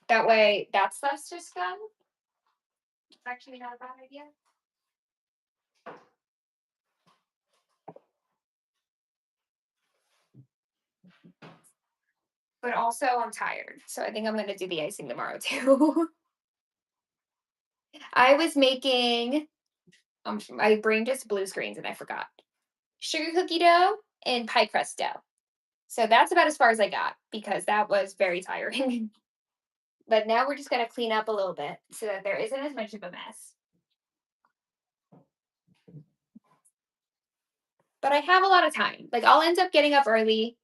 That way, that stuff's just done. It's actually not a bad idea. But also, I'm tired, so I think I'm gonna do the icing tomorrow too. I was making, my brain just blue screens and I forgot. Sugar cookie dough and pie crust dough. So that's about as far as I got because that was very tiring. But now we're just gonna clean up a little bit so that there isn't as much of a mess. But I have a lot of time. Like I'll end up getting up early.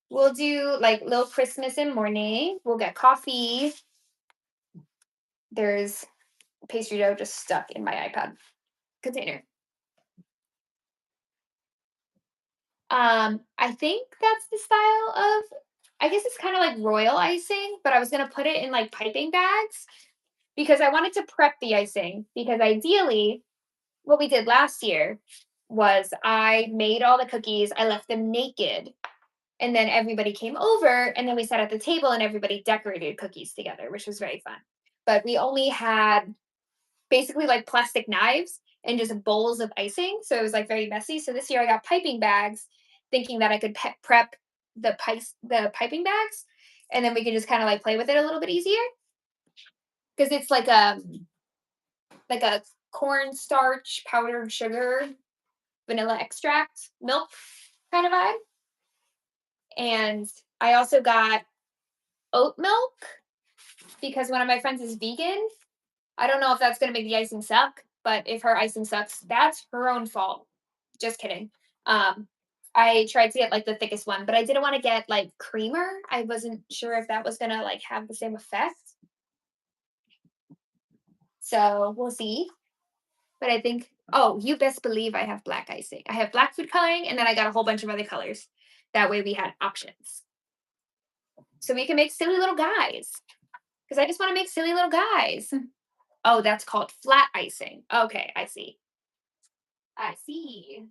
We'll do like little Christmas in morning. We'll get coffee. There's pastry dough just stuck in my iPad container. I think that's the style of, I guess it's kind of like royal icing, but I was gonna put it in like piping bags because I wanted to prep the icing because ideally what we did last year was I made all the cookies, I left them naked, and then everybody came over and then we sat at the table and everybody decorated cookies together, which was very fun. But we only had basically like plastic knives and just bowls of icing. So it was like very messy. So this year I got piping bags thinking that I could prep the piping bags and then we could just kind of like play with it a little bit easier. Because it's like like a cornstarch, powdered sugar, vanilla extract, milk kind of vibe. And I also got oat milk because one of my friends is vegan. I don't know if that's going to make the icing suck, but if her icing sucks, that's her own fault. Just kidding. Um, I tried to get like the thickest one, but I didn't want to get like creamer. I wasn't sure if that was going to like have the same effect. So we'll see. But I think, oh, you best believe I have black icing. I have black food coloring, and then I got a whole bunch of other colors. That way we had options. So we can make silly little guys. Because I just want to make silly little guys. Oh, that's called flat icing. Okay, I see. I see.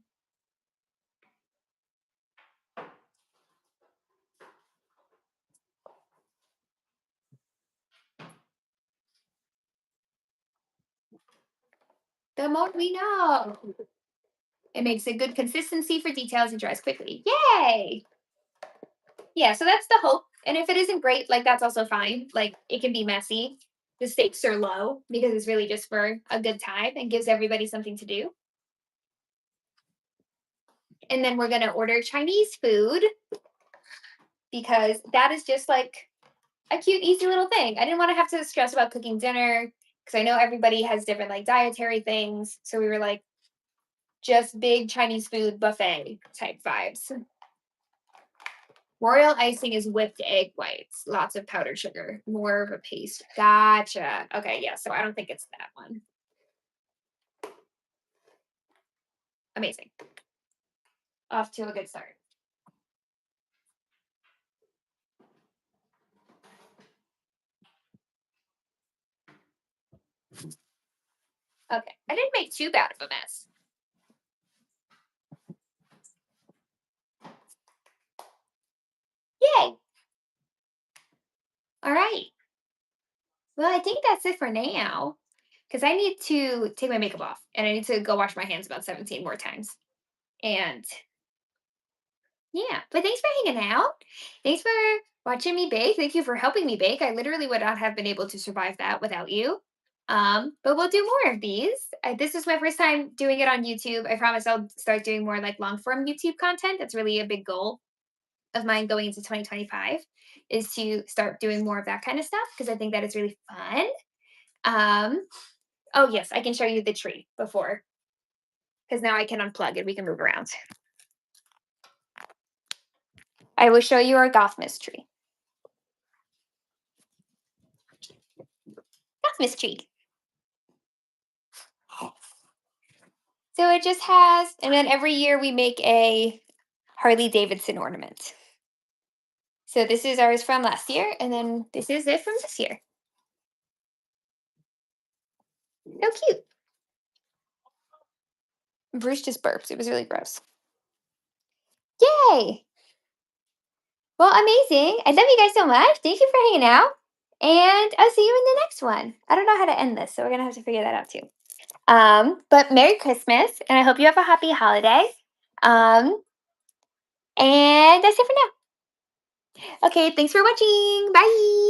The more we know. It makes a good consistency for details and dries quickly. Yay! Yeah, so that's the hope. And if it isn't great, like that's also fine. Like it can be messy. The stakes are low because it's really just for a good time and gives everybody something to do. And then we're gonna order Chinese food because that is just like a cute, easy little thing. I didn't want to have to stress about cooking dinner because I know everybody has different like dietary things. So we were like, just big Chinese food buffet type vibes. Royal icing is whipped egg whites, lots of powdered sugar, more of a paste. Gotcha. Okay, yeah, so I don't think it's that one. Amazing. Off to a good start. Okay, I didn't make too bad of a mess. Yay! All right. Well, I think that's it for now because I need to take my makeup off and I need to go wash my hands about 17 more times. And yeah, but thanks for hanging out. Thanks for watching me bake. Thank you for helping me bake. I literally would not have been able to survive that without you. But we'll do more of these. This is my first time doing it on YouTube. I promise I'll start doing more like long form YouTube content. That's really a big goal of mine going into 2025 is to start doing more of that kind of stuff because I think that is really fun. Oh yes, I can show you the tree before because now I can unplug it. We can move around. I will show you our Gothmas tree. Gothmas tree. So it just has, and then every year we make a Harley Davidson ornament. So this is ours from last year, and then this is it from this year. So cute. Bruce just burped. It was really gross. Yay! Well, amazing. I love you guys so much. Thank you for hanging out. And I'll see you in the next one. I don't know how to end this, so we're going to have to figure that out too. But Merry Christmas, and I hope you have a happy holiday. And that's it for now. Okay, thanks for watching. Bye.